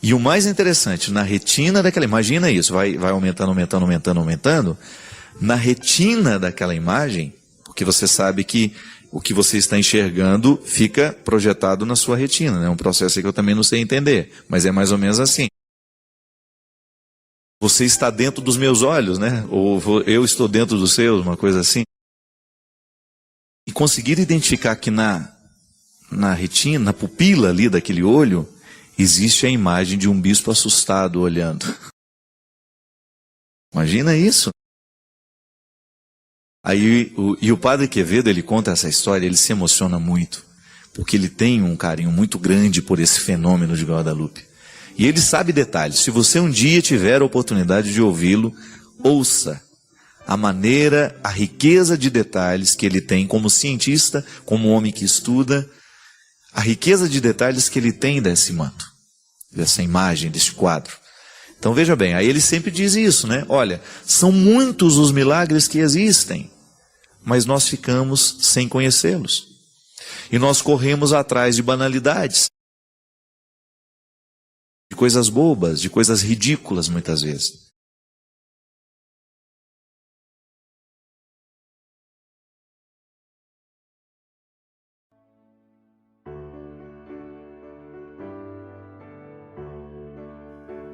E o mais interessante, na retina daquela, imagina isso, vai aumentando, na retina daquela imagem, porque você sabe que o que você está enxergando fica projetado na sua retina, né? É um processo que eu também não sei entender, mas é mais ou menos assim. Você está dentro dos meus olhos, né? Ou eu estou dentro dos seus, uma coisa assim. E conseguir identificar que na retina, na pupila ali daquele olho, existe a imagem de um bispo assustado olhando. Imagina isso. Aí o Padre Quevedo, ele conta essa história, ele se emociona muito, porque ele tem um carinho muito grande por esse fenômeno de Guadalupe. E ele sabe detalhes. Se você um dia tiver a oportunidade de ouvi-lo, ouça a maneira, a riqueza de detalhes que ele tem como cientista, como homem que estuda, a riqueza de detalhes que ele tem desse manto, dessa imagem, desse quadro. Então veja bem, aí ele sempre diz isso, né? Olha, são muitos os milagres que existem. mas nós ficamos sem conhecê-los. E nós corremos atrás de banalidades, de coisas bobas, de coisas ridículas muitas vezes.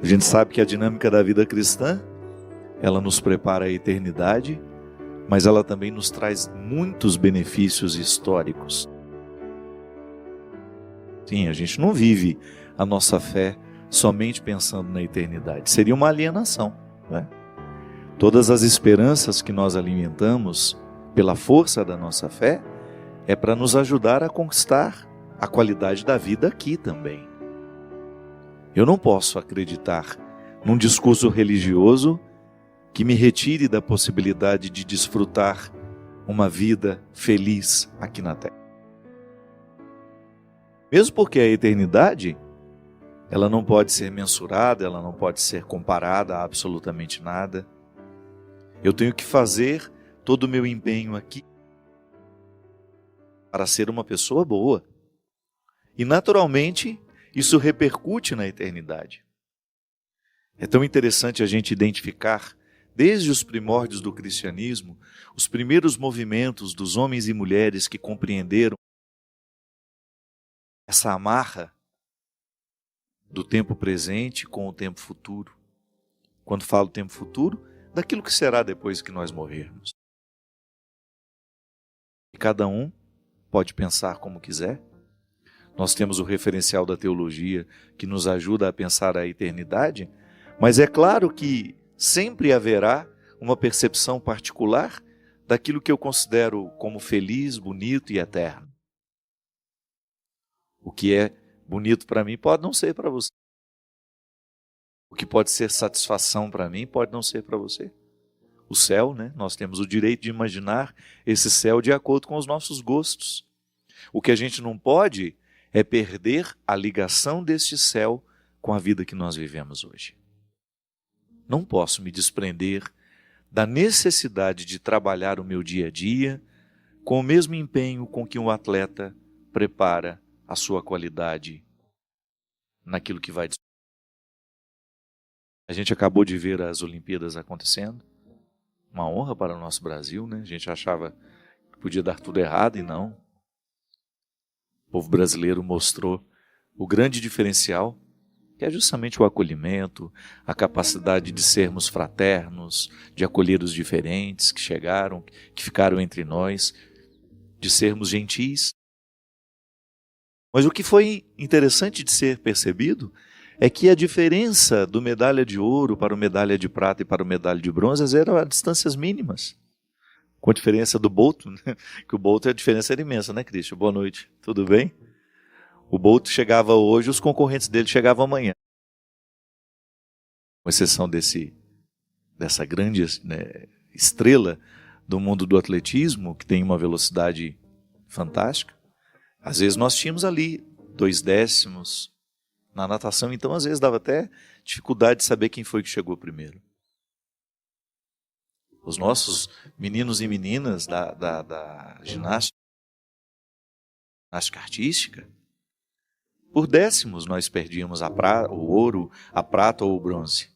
A gente sabe que a dinâmica da vida cristã, ela nos prepara a eternidade, mas ela também nos traz muitos benefícios históricos. Sim, a gente não vive a nossa fé somente pensando na eternidade. Seria uma alienação, né? Todas as esperanças que nós alimentamos pela força da nossa fé é para nos ajudar a conquistar a qualidade da vida aqui também. Eu não posso acreditar num discurso religioso que me retire da possibilidade de desfrutar uma vida feliz aqui na Terra. Mesmo porque a eternidade, ela não pode ser mensurada, ela não pode ser comparada a absolutamente nada. Eu tenho que fazer todo o meu empenho aqui para ser uma pessoa boa. E naturalmente, isso repercute na eternidade. É tão interessante a gente identificar, desde os primórdios do cristianismo, os primeiros movimentos dos homens e mulheres que compreenderam essa amarra do tempo presente com o tempo futuro. Quando falo tempo futuro, daquilo que será depois que nós morrermos. E cada um pode pensar como quiser. Nós temos o referencial da teologia que nos ajuda a pensar a eternidade, mas é claro que sempre haverá uma percepção particular daquilo que eu considero como feliz, bonito e eterno. O que é bonito para mim pode não ser para você. O que pode ser satisfação para mim pode não ser para você. O céu, né? Nós temos o direito de imaginar esse céu de acordo com os nossos gostos. O que a gente não pode é perder a ligação deste céu com a vida que nós vivemos hoje. Não posso me desprender da necessidade de trabalhar o meu dia a dia com o mesmo empenho com que um atleta prepara a sua qualidade naquilo que vai. A gente acabou de ver as Olimpíadas acontecendo. Uma honra para o nosso Brasil, né? A gente achava que podia dar tudo errado e não. O povo brasileiro mostrou o grande diferencial, que é justamente o acolhimento, a capacidade de sermos fraternos, de acolher os diferentes que chegaram, que ficaram entre nós, de sermos gentis. Mas o que foi interessante de ser percebido é que a diferença do medalha de ouro para o medalha de prata e para o medalha de bronze eram a distâncias mínimas. Com a diferença do Bolt, né? Que o Bolt a diferença era imensa, né, Cristian? Boa noite, tudo bem? O Bolt chegava hoje, os concorrentes dele chegavam amanhã. Com exceção dessa grande, né, estrela do mundo do atletismo, que tem uma velocidade fantástica. Às vezes nós tínhamos ali 2 décimos. Na natação, então, às vezes dava até dificuldade de saber quem foi que chegou primeiro. Os nossos meninos e meninas da ginástica artística, por décimos nós perdíamos o ouro, a prata ou o bronze.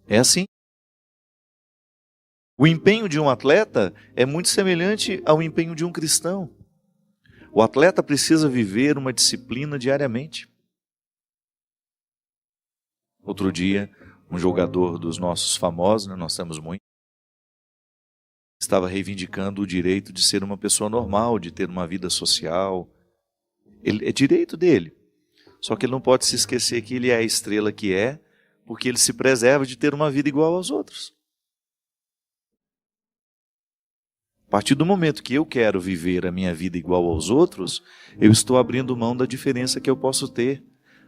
É assim. O empenho de um atleta é muito semelhante ao empenho de um cristão. O atleta precisa viver uma disciplina diariamente. Outro dia, um jogador dos nossos famosos, né, nós temos muito, estava reivindicando o direito de ser uma pessoa normal, de ter uma vida social. É direito dele. Só que ele não pode se esquecer que ele é a estrela que é, porque ele se preserva de ter uma vida igual aos outros. A partir do momento que eu quero viver a minha vida igual aos outros, eu estou abrindo mão da diferença que eu posso ter,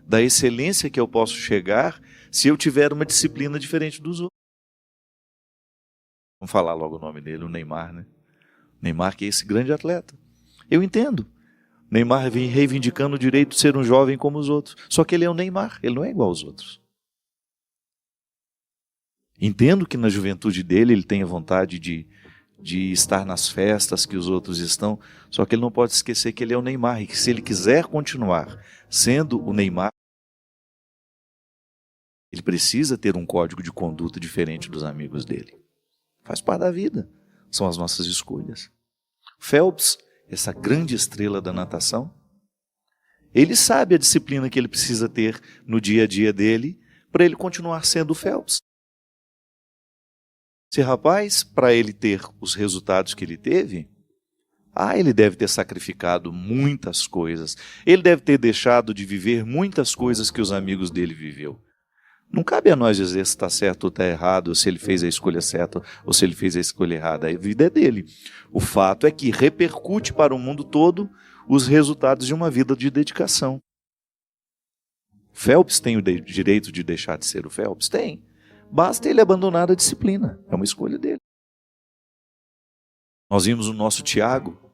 da excelência que eu posso chegar se eu tiver uma disciplina diferente dos outros. Vamos falar logo o nome dele, o Neymar, né? Neymar, que é esse grande atleta. Eu entendo. Neymar vem reivindicando o direito de ser um jovem como os outros. Só que ele é o Neymar, ele não é igual aos outros. Entendo que na juventude dele ele tenha vontade de de estar nas festas que os outros estão, só que ele não pode esquecer que ele é o Neymar, e que se ele quiser continuar sendo o Neymar, ele precisa ter um código de conduta diferente dos amigos dele. Faz parte da vida, são as nossas escolhas. Phelps, essa grande estrela da natação, ele sabe a disciplina que ele precisa ter no dia a dia dele para ele continuar sendo o Phelps. Esse rapaz, para ele ter os resultados que ele teve, ele deve ter sacrificado muitas coisas. Ele deve ter deixado de viver muitas coisas que os amigos dele viveu. Não cabe a nós dizer se está certo ou está errado, ou se ele fez a escolha certa ou se ele fez a escolha errada. A vida é dele. O fato é que repercute para o mundo todo os resultados de uma vida de dedicação. Phelps tem o direito de deixar de ser o Phelps? Tem. Basta ele abandonar a disciplina. É uma escolha dele. Nós vimos o nosso Tiago,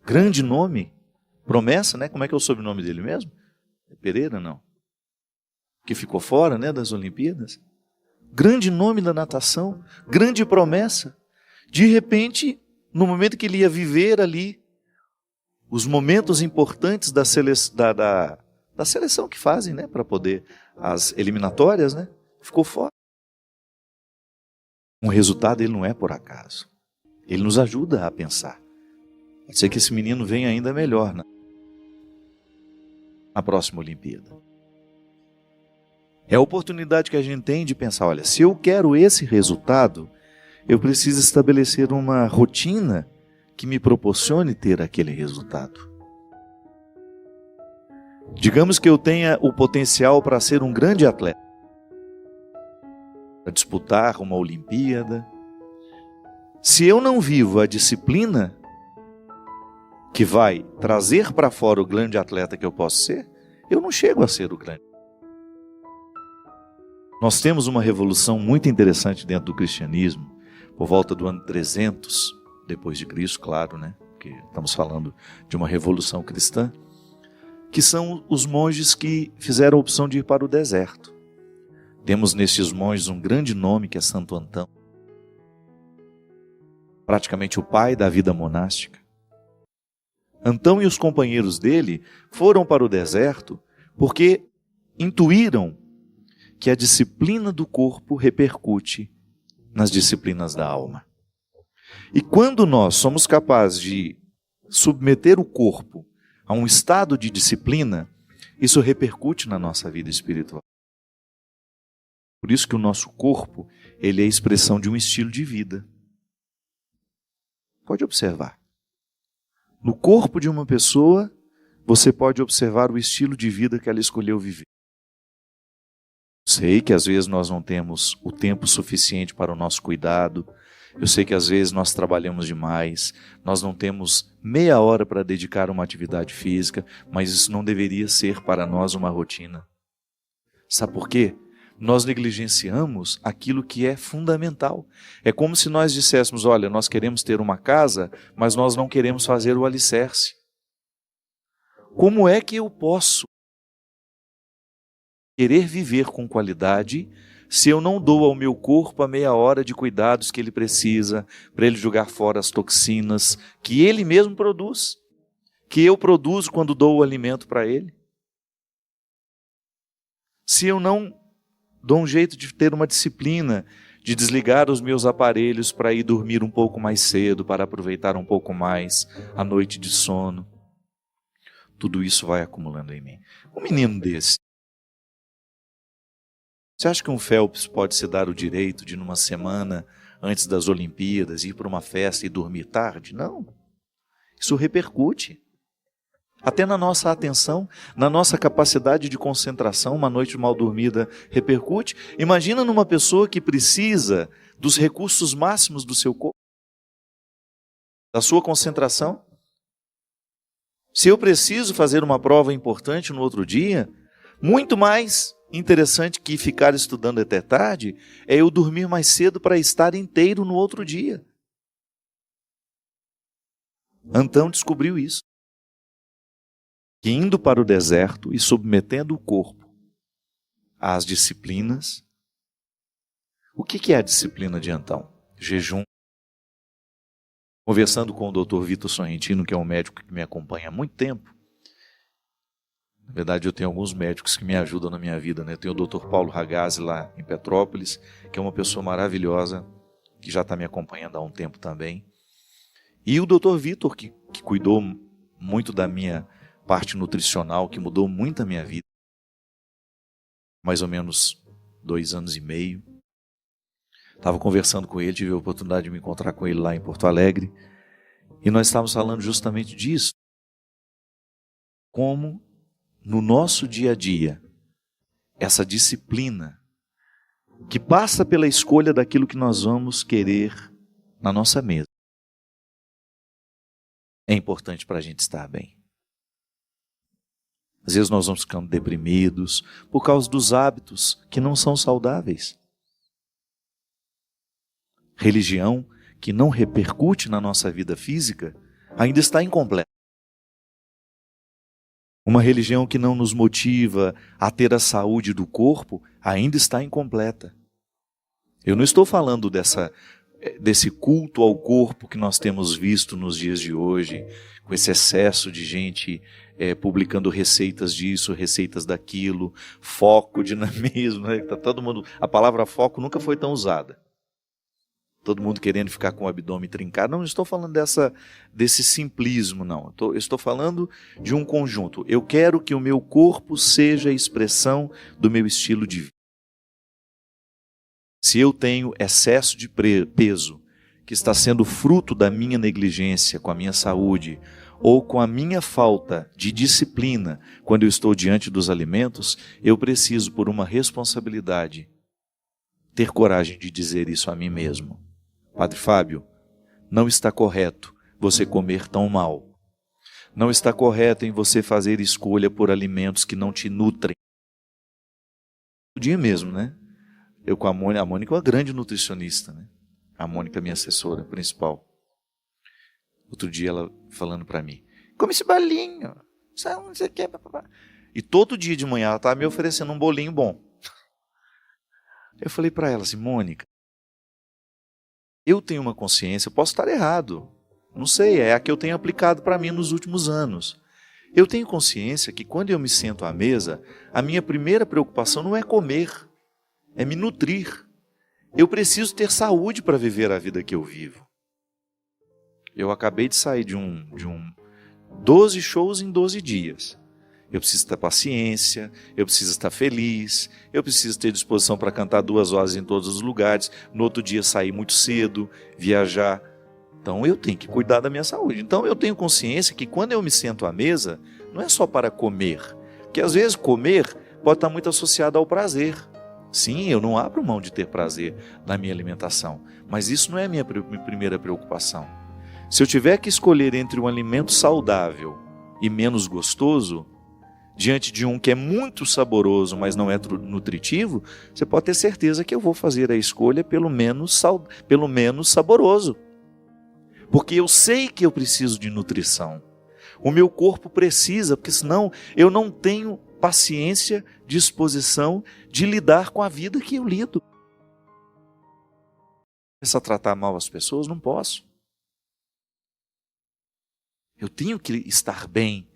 grande nome, promessa, né? Como é que é o sobrenome dele mesmo? É Pereira, não? Que ficou fora, né, das Olimpíadas. Grande nome da natação, grande promessa. De repente, no momento que ele ia viver ali, os momentos importantes da seleção que fazem, né, para poder as eliminatórias, né, ficou fora. Um resultado ele não é por acaso. Ele nos ajuda a pensar. Pode ser que esse menino venha ainda melhor na próxima Olimpíada. É a oportunidade que a gente tem de pensar, olha, se eu quero esse resultado, eu preciso estabelecer uma rotina que me proporcione ter aquele resultado. Digamos que eu tenha o potencial para ser um grande atleta, para disputar uma Olimpíada. Se eu não vivo a disciplina que vai trazer para fora o grande atleta que eu posso ser, eu não chego a ser o grande. Nós temos uma revolução muito interessante dentro do cristianismo, por volta do ano 300, depois de Cristo, claro, né? Porque estamos falando de uma revolução cristã, que são os monges que fizeram a opção de ir para o deserto. Temos nestes monges um grande nome que é Santo Antão, praticamente o pai da vida monástica. Antão e os companheiros dele foram para o deserto porque intuíram que a disciplina do corpo repercute nas disciplinas da alma. E quando nós somos capazes de submeter o corpo a um estado de disciplina, isso repercute na nossa vida espiritual. Por isso que o nosso corpo, ele é a expressão de um estilo de vida. Pode observar. No corpo de uma pessoa, você pode observar o estilo de vida que ela escolheu viver. Sei que às vezes nós não temos o tempo suficiente para o nosso cuidado. Eu sei que às vezes nós trabalhamos demais, nós não temos meia hora para dedicar a uma atividade física, mas isso não deveria ser para nós uma rotina. Sabe por quê? Nós negligenciamos aquilo que é fundamental. É como se nós disséssemos, olha, nós queremos ter uma casa, mas nós não queremos fazer o alicerce. Como é que eu posso querer viver com qualidade se eu não dou ao meu corpo a meia hora de cuidados que ele precisa para ele jogar fora as toxinas que ele mesmo produz, que eu produzo quando dou o alimento para ele? Se eu não dou um jeito de ter uma disciplina, de desligar os meus aparelhos para ir dormir um pouco mais cedo, para aproveitar um pouco mais a noite de sono, tudo isso vai acumulando em mim. Um menino desse, você acha que um Phelps pode se dar o direito de, numa semana antes das Olimpíadas, ir para uma festa e dormir tarde? Não. Isso repercute. Até na nossa atenção, na nossa capacidade de concentração, uma noite mal dormida repercute. Imagina numa pessoa que precisa dos recursos máximos do seu corpo, da sua concentração. Se eu preciso fazer uma prova importante no outro dia, muito mais interessante que ficar estudando até tarde é eu dormir mais cedo para estar inteiro no outro dia. Antão descobriu isso. Que indo para o deserto e submetendo o corpo às disciplinas. O que é a disciplina de Antão? Jejum, Conversando com o Dr. Vitor Sorrentino, que é um médico que me acompanha há muito tempo. Na verdade, eu tenho alguns médicos que me ajudam na minha vida, né? Eu tenho o Dr. Paulo Ragazzi lá em Petrópolis, que é uma pessoa maravilhosa, que já está me acompanhando há um tempo também. E o Dr. Vitor, que cuidou muito da minha parte nutricional, que mudou muito a minha vida. Mais ou menos 2 anos e meio. Estava conversando com ele, tive a oportunidade de me encontrar com ele lá em Porto Alegre. E nós estávamos falando justamente disso. Como no nosso dia a dia, essa disciplina que passa pela escolha daquilo que nós vamos querer na nossa mesa, é importante para a gente estar bem. Às vezes nós vamos ficando deprimidos por causa dos hábitos que não são saudáveis. Religião que não repercute na nossa vida física ainda está incompleta. Uma religião que não nos motiva a ter a saúde do corpo ainda está incompleta. Eu não estou falando desse culto ao corpo que nós temos visto nos dias de hoje, com esse excesso de gente publicando receitas disso, receitas daquilo, foco, dinamismo, né? Tá todo mundo, a palavra foco nunca foi tão usada. Todo mundo querendo ficar com o abdômen trincado. Não estou falando desse simplismo, não. Eu estou falando de um conjunto. Eu quero que o meu corpo seja a expressão do meu estilo de vida. Se eu tenho excesso de peso, que está sendo fruto da minha negligência com a minha saúde, ou com a minha falta de disciplina quando eu estou diante dos alimentos, eu preciso, por uma responsabilidade, ter coragem de dizer isso a mim mesmo. Padre Fábio, não está correto você comer tão mal. Não está correto em você fazer escolha por alimentos que não te nutrem. O dia mesmo, né? Eu com a Mônica é uma grande nutricionista, né? A Mônica é minha assessora principal. Outro dia ela falando para mim, come esse bolinho, não sei o que. E todo dia de manhã ela estava me oferecendo um bolinho bom. Eu falei para ela assim, Mônica, eu tenho uma consciência, eu posso estar errado, não sei, é a que eu tenho aplicado para mim nos últimos anos. Eu tenho consciência que quando eu me sento à mesa, a minha primeira preocupação não é comer, é me nutrir. Eu preciso ter saúde para viver a vida que eu vivo. Eu acabei de sair de 12 shows em 12 dias. Eu preciso ter paciência, eu preciso estar feliz, eu preciso ter disposição para cantar 2 horas em todos os lugares, no outro dia sair muito cedo, viajar. Então eu tenho que cuidar da minha saúde. Então eu tenho consciência que quando eu me sento à mesa, não é só para comer. Porque às vezes comer pode estar muito associado ao prazer. Sim, eu não abro mão de ter prazer na minha alimentação, mas isso não é a minha primeira preocupação. Se eu tiver que escolher entre um alimento saudável e menos gostoso, diante de um que é muito saboroso, mas não é nutritivo, você pode ter certeza que eu vou fazer a escolha pelo menos saboroso. Porque eu sei que eu preciso de nutrição. O meu corpo precisa, porque senão eu não tenho paciência, disposição de lidar com a vida que eu lido. Começar a tratar mal as pessoas, não posso. Eu tenho que estar bem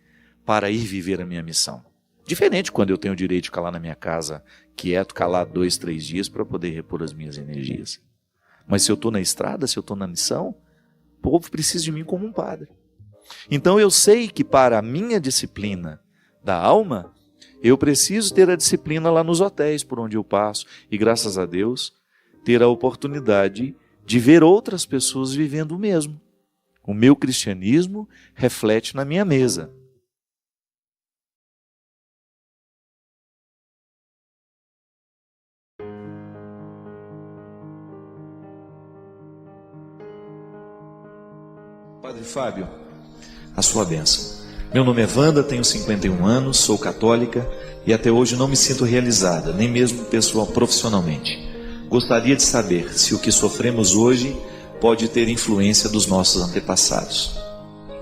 para ir viver a minha missão. Diferente quando eu tenho o direito de ficar lá na minha casa, quieto, calado 2, 3 dias para poder repor as minhas energias. Mas se eu estou na estrada, se eu estou na missão, o povo precisa de mim como um padre. Então eu sei que para a minha disciplina da alma, eu preciso ter a disciplina lá nos hotéis por onde eu passo e, graças a Deus, ter a oportunidade de ver outras pessoas vivendo o mesmo. O meu cristianismo reflete na minha mesa. Padre Fábio, a sua bênção. Meu nome é Wanda, tenho 51 anos, sou católica e até hoje não me sinto realizada, nem mesmo profissionalmente. Gostaria de saber se o que sofremos hoje pode ter influência dos nossos antepassados.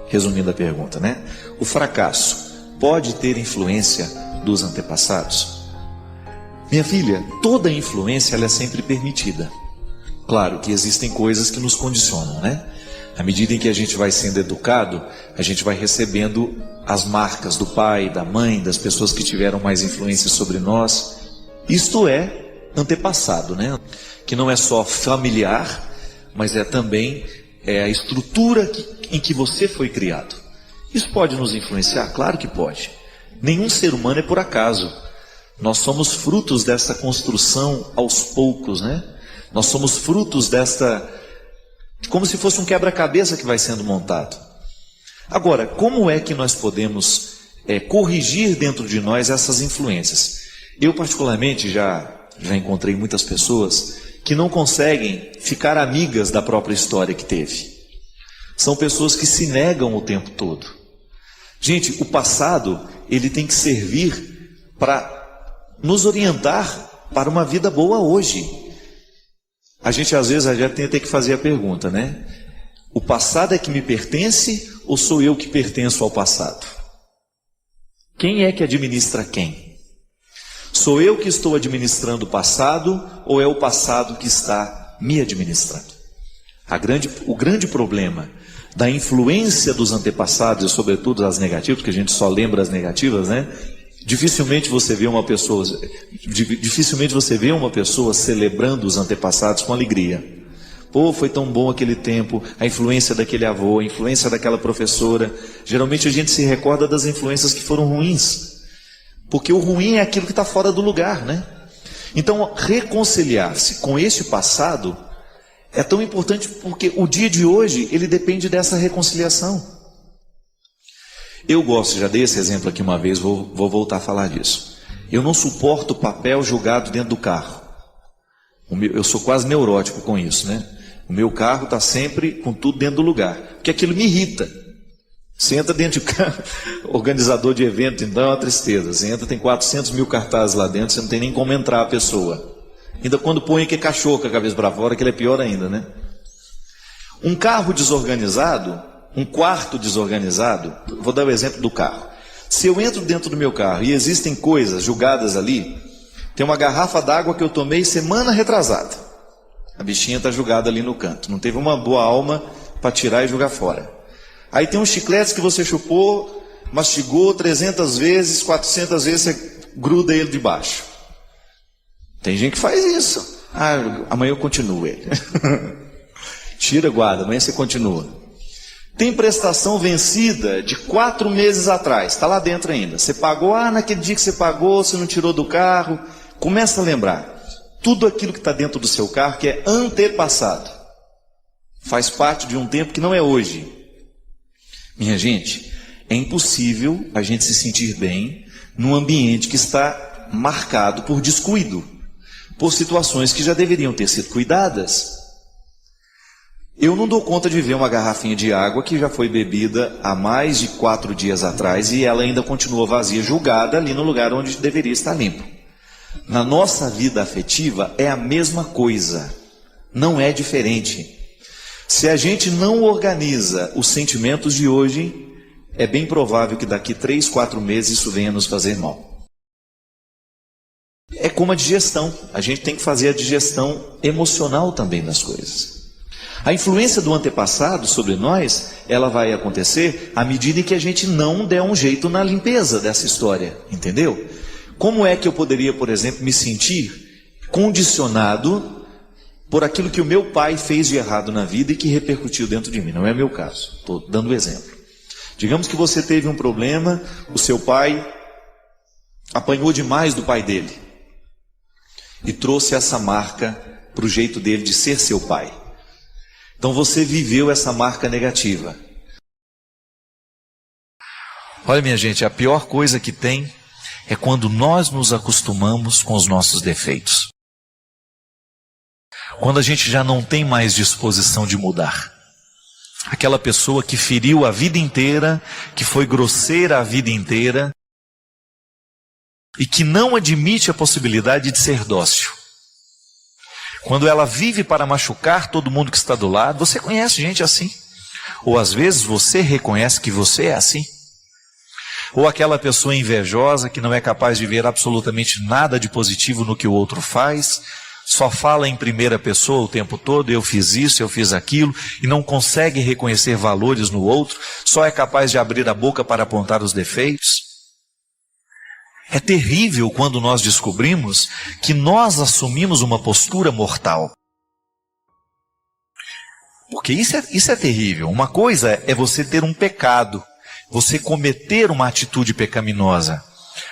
Resumindo a pergunta, né? O fracasso pode ter influência dos antepassados? Minha filha, toda influência ela é sempre permitida. Claro que existem coisas que nos condicionam, né? À medida em que a gente vai sendo educado, a gente vai recebendo as marcas do pai, da mãe, das pessoas que tiveram mais influência sobre nós. Isto é antepassado, né? Que não é só familiar, mas é também a estrutura em que você foi criado. Isso pode nos influenciar? Claro que pode. Nenhum ser humano é por acaso. Nós somos frutos dessa construção aos poucos, né? Nós somos frutos como se fosse um quebra-cabeça que vai sendo montado. Agora, como é que nós podemos corrigir dentro de nós essas influências? Eu particularmente já encontrei muitas pessoas que não conseguem ficar amigas da própria história que teve. São pessoas que se negam o tempo todo. Gente, o passado, ele tem que servir para nos orientar para uma vida boa hoje. A gente às vezes já tem que fazer a pergunta, né? O passado é que me pertence ou sou eu que pertenço ao passado? Quem é que administra quem? Sou eu que estou administrando o passado ou é o passado que está me administrando? O grande problema da influência dos antepassados, e sobretudo as negativas, porque a gente só lembra as negativas, né? Dificilmente você vê uma pessoa celebrando os antepassados com alegria. Pô, foi tão bom aquele tempo, a influência daquele avô, a influência daquela professora. Geralmente a gente se recorda das influências que foram ruins, porque o ruim é aquilo que está fora do lugar, né? Então, reconciliar-se com esse passado é tão importante porque o dia de hoje, ele depende dessa reconciliação. Eu gosto, já dei esse exemplo aqui uma vez, vou voltar a falar disso. Eu não suporto papel jogado dentro do carro. Eu sou quase neurótico com isso, né? O meu carro está sempre com tudo dentro do lugar, porque aquilo me irrita. Você entra dentro de carro, organizador de evento, então é uma tristeza. Você entra, tem 400 mil cartazes lá dentro, você não tem nem como entrar a pessoa. Ainda quando põe aquele cachorro com a cabeça para fora, aquilo é pior ainda, né? Um carro desorganizado, um quarto desorganizado, vou dar o exemplo do carro. Se eu entro dentro do meu carro e existem coisas jogadas ali, tem uma garrafa d'água que eu tomei semana retrasada. A bichinha está jogada ali no canto. Não teve uma boa alma para tirar e jogar fora. Aí tem uns chicletes que você chupou, mastigou 300 vezes, 400 vezes, você gruda ele debaixo. Tem gente que faz isso. Amanhã eu continuo ele. Tira, guarda, amanhã você continua. Tem prestação vencida de 4 meses atrás, está lá dentro ainda. Você pagou, naquele dia que você pagou, você não tirou do carro. Começa a lembrar. Tudo aquilo que está dentro do seu carro que é antepassado. Faz parte de um tempo que não é hoje. Minha gente, é impossível a gente se sentir bem num ambiente que está marcado por descuido, por situações que já deveriam ter sido cuidadas. Eu não dou conta de ver uma garrafinha de água que já foi bebida há mais de 4 dias atrás e ela ainda continua vazia, julgada ali no lugar onde deveria estar limpo. Na nossa vida afetiva é a mesma coisa, não é diferente. Se a gente não organiza os sentimentos de hoje, é bem provável que daqui 3, 4 meses isso venha nos fazer mal. É como a digestão, a gente tem que fazer a digestão emocional também das coisas. A influência do antepassado sobre nós, ela vai acontecer à medida que a gente não der um jeito na limpeza dessa história, entendeu? Como é que eu poderia, por exemplo, me sentir condicionado por aquilo que o meu pai fez de errado na vida e que repercutiu dentro de mim? Não é meu caso, estou dando exemplo. Digamos que você teve um problema, o seu pai apanhou demais do pai dele e trouxe essa marca para o jeito dele de ser seu pai. Então você viveu essa marca negativa. Olha, minha gente, a pior coisa que tem é quando nós nos acostumamos com os nossos defeitos. Quando a gente já não tem mais disposição de mudar. Aquela pessoa que feriu a vida inteira, que foi grosseira a vida inteira e que não admite a possibilidade de ser dócil. Quando ela vive para machucar todo mundo que está do lado, você conhece gente assim. Ou às vezes você reconhece que você é assim. Ou aquela pessoa invejosa que não é capaz de ver absolutamente nada de positivo no que o outro faz, só fala em primeira pessoa o tempo todo, eu fiz isso, eu fiz aquilo, e não consegue reconhecer valores no outro, só é capaz de abrir a boca para apontar os defeitos. É terrível quando nós descobrimos que nós assumimos uma postura mortal. Porque isso é terrível. Uma coisa é você ter um pecado, você cometer uma atitude pecaminosa.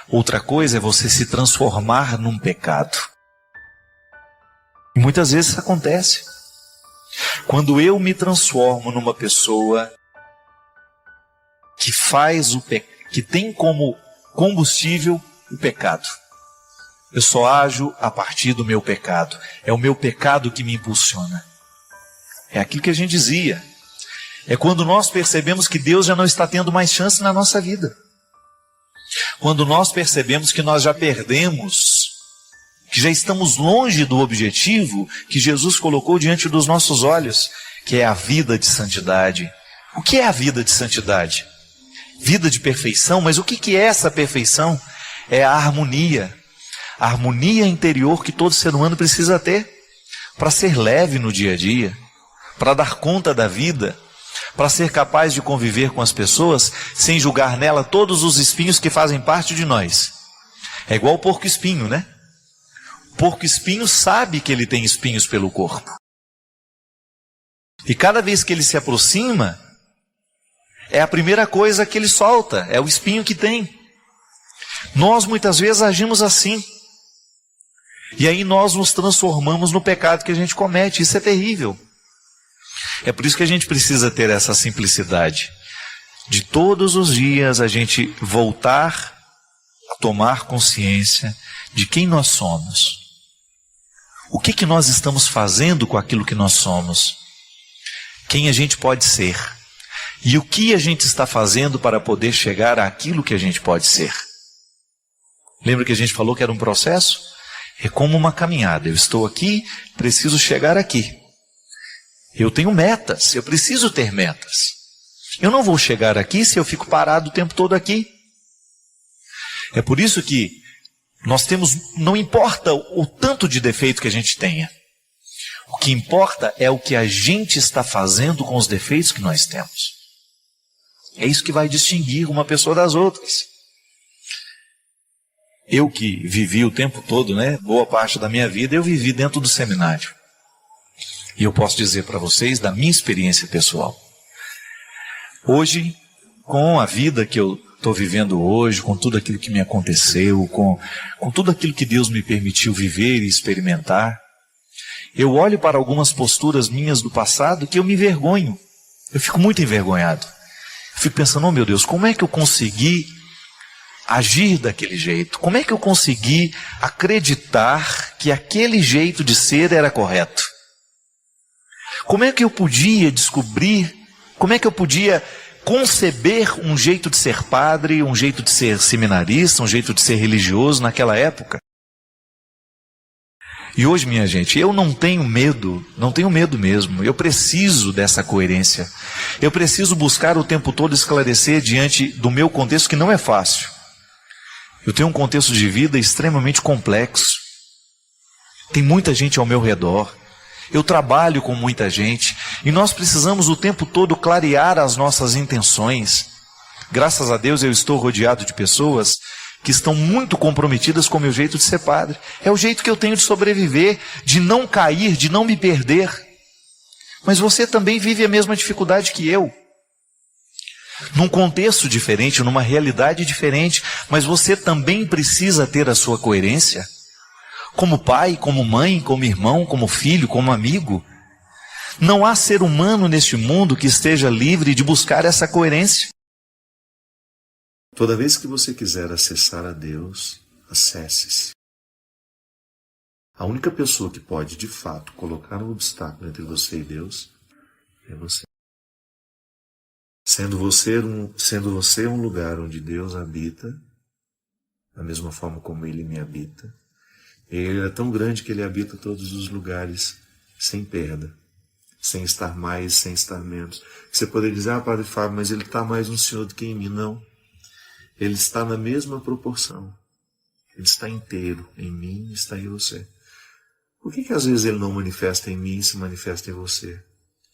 Outra coisa é você se transformar num pecado. E muitas vezes isso acontece. Quando eu me transformo numa pessoa que que tem como combustível o pecado. Eu só ajo a partir do meu pecado. É o meu pecado que me impulsiona. É aquilo que a gente dizia. É quando nós percebemos que Deus já não está tendo mais chance na nossa vida. Quando nós percebemos que nós já perdemos, que já estamos longe do objetivo que Jesus colocou diante dos nossos olhos, que é a vida de santidade. O que é a vida de santidade? Vida de perfeição, mas o que é essa perfeição? É a harmonia interior que todo ser humano precisa ter para ser leve no dia a dia, para dar conta da vida, para ser capaz de conviver com as pessoas sem julgar nela todos os espinhos que fazem parte de nós. É igual o porco-espinho, né? O porco-espinho sabe que ele tem espinhos pelo corpo. E cada vez que ele se aproxima, é a primeira coisa que ele solta, é o espinho que tem. Nós muitas vezes agimos assim. E aí nós nos transformamos no pecado que a gente comete. Isso é terrível. É por isso que a gente precisa ter essa simplicidade. De todos os dias a gente voltar a tomar consciência de quem nós somos. O que nós estamos fazendo com aquilo que nós somos? Quem a gente pode ser? E o que a gente está fazendo para poder chegar àquilo que a gente pode ser? Lembra que a gente falou que era um processo? É como uma caminhada. Eu estou aqui, preciso chegar aqui. Eu tenho metas, eu preciso ter metas. Eu não vou chegar aqui se eu fico parado o tempo todo aqui. É por isso que nós temos, não importa o tanto de defeito que a gente tenha. O que importa é o que a gente está fazendo com os defeitos que nós temos. É isso que vai distinguir uma pessoa das outras. Eu que vivi o tempo todo, boa parte da minha vida, eu vivi dentro do seminário. E eu posso dizer para vocês da minha experiência pessoal. Hoje, com a vida que eu estou vivendo hoje, com tudo aquilo que me aconteceu, com tudo aquilo que Deus me permitiu viver e experimentar, eu olho para algumas posturas minhas do passado que eu me envergonho. Eu fico muito envergonhado. Eu fico pensando, oh meu Deus, como é que eu consegui agir daquele jeito? Como é que eu consegui acreditar que aquele jeito de ser era correto? Como é que eu podia descobrir, como é que eu podia conceber um jeito de ser padre, um jeito de ser seminarista, um jeito de ser religioso naquela época? E hoje, minha gente, eu não tenho medo mesmo, eu preciso dessa coerência. Eu preciso buscar o tempo todo esclarecer diante do meu contexto, que não é fácil. Eu tenho um contexto de vida extremamente complexo. Tem muita gente ao meu redor. Eu trabalho com muita gente. E nós precisamos o tempo todo clarear as nossas intenções. Graças a Deus eu estou rodeado de pessoas que estão muito comprometidas com o meu jeito de ser padre. É o jeito que eu tenho de sobreviver, de não cair, de não me perder. Mas você também vive a mesma dificuldade que eu. Num contexto diferente, numa realidade diferente, mas você também precisa ter a sua coerência. Como pai, como mãe, como irmão, como filho, como amigo. Não há ser humano neste mundo que esteja livre de buscar essa coerência. Toda vez que você quiser acessar a Deus, acesse-se. A única pessoa que pode, de fato, colocar um obstáculo entre você e Deus é você. Sendo você um lugar onde Deus habita, da mesma forma como Ele me habita, Ele é tão grande que Ele habita todos os lugares sem perda, sem estar mais, sem estar menos. Você poderia dizer, Padre Fábio, mas Ele está mais no Senhor do que em mim. Não. Ele está na mesma proporção. Ele está inteiro. Em mim está em você. Por que às vezes ele não manifesta em mim e se manifesta em você?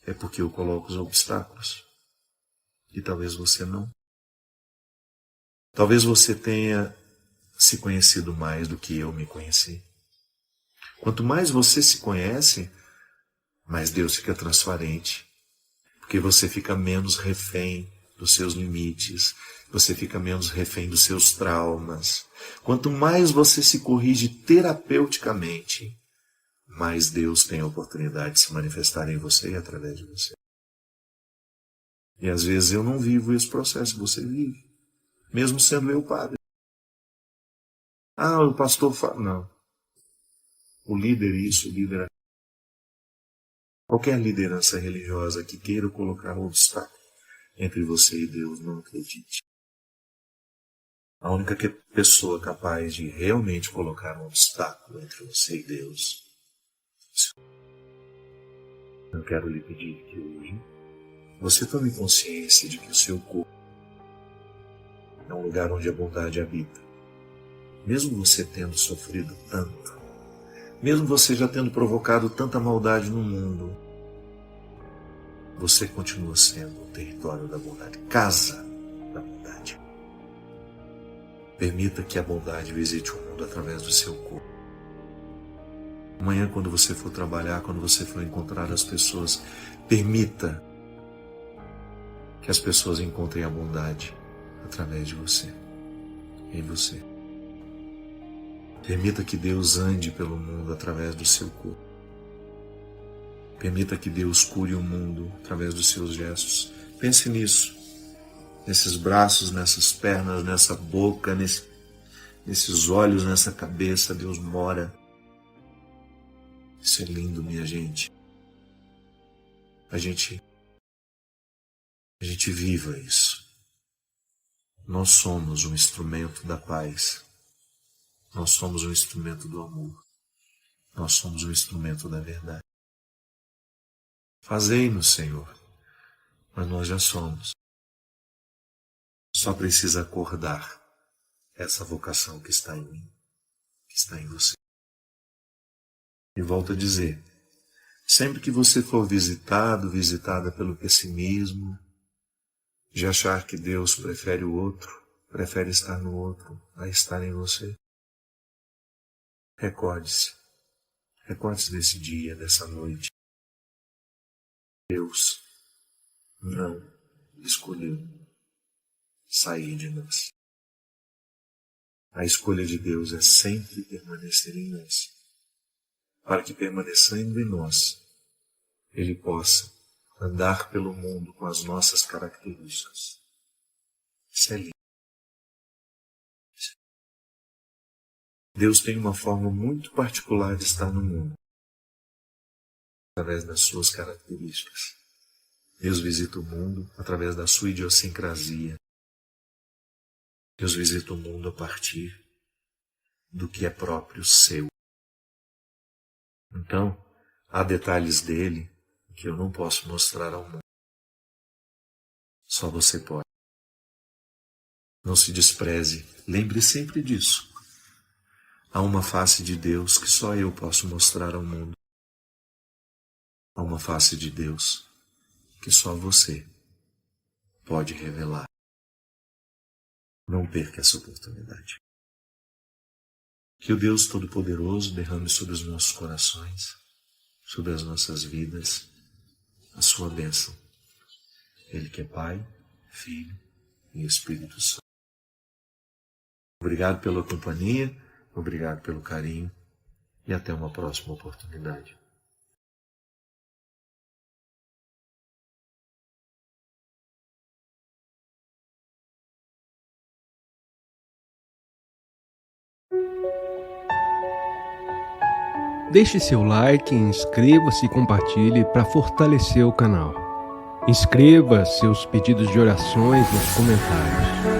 É porque eu coloco os obstáculos. E talvez você não. Talvez você tenha se conhecido mais do que eu me conheci. Quanto mais você se conhece, mais Deus fica transparente. Porque você fica menos refém dos seus limites, você fica menos refém dos seus traumas. Quanto mais você se corrige terapeuticamente, mais Deus tem a oportunidade de se manifestar em você e através de você. E às vezes eu não vivo esse processo que você vive, mesmo sendo eu padre. Ah, o pastor fala. Não. O líder isso, o líder aquilo. Qualquer liderança religiosa que queira colocar um obstáculo entre você e Deus, não acredite. A única pessoa capaz de realmente colocar um obstáculo entre você e Deus. Eu quero lhe pedir que hoje você tome consciência de que o seu corpo é um lugar onde a bondade habita. Mesmo você tendo sofrido tanto, mesmo você já tendo provocado tanta maldade no mundo, você continua sendo o território da bondade, casa da bondade. Permita que a bondade visite o mundo através do seu corpo. Amanhã, quando você for trabalhar, quando você for encontrar as pessoas, permita que as pessoas encontrem a bondade através de você, em você. Permita que Deus ande pelo mundo através do seu corpo. Permita que Deus cure o mundo através dos seus gestos. Pense nisso, nesses braços, nessas pernas, nessa boca, nesses olhos, nessa cabeça. Deus mora. Isso é lindo, minha gente. A gente viva isso. Nós somos um instrumento da paz. Nós somos um instrumento do amor. Nós somos um instrumento da verdade. Fazei-nos, Senhor, mas nós já somos. Só precisa acordar essa vocação que está em mim, que está em você. E volto a dizer, sempre que você for visitado, visitada pelo pessimismo, de achar que Deus prefere o outro, prefere estar no outro a estar em você, recorde-se desse dia, dessa noite. Deus não escolheu sair de nós. A escolha de Deus é sempre permanecer em nós, para que permanecendo em nós, Ele possa andar pelo mundo com as nossas características. Isso é lindo. Deus tem uma forma muito particular de estar no mundo, através das suas características. Deus visita o mundo através da sua idiosincrasia. Deus visita o mundo a partir do que é próprio seu. Então, há detalhes dele que eu não posso mostrar ao mundo. Só você pode. Não se despreze. Lembre sempre disso. Há uma face de Deus que só eu posso mostrar ao mundo. Há uma face de Deus que só você pode revelar. Não perca essa oportunidade. Que o Deus Todo-Poderoso derrame sobre os nossos corações, sobre as nossas vidas, a sua bênção. Ele que é Pai, Filho e Espírito Santo. Obrigado pela companhia, obrigado pelo carinho e até uma próxima oportunidade. Deixe seu like, inscreva-se e compartilhe para fortalecer o canal. Inscreva seus pedidos de orações nos comentários.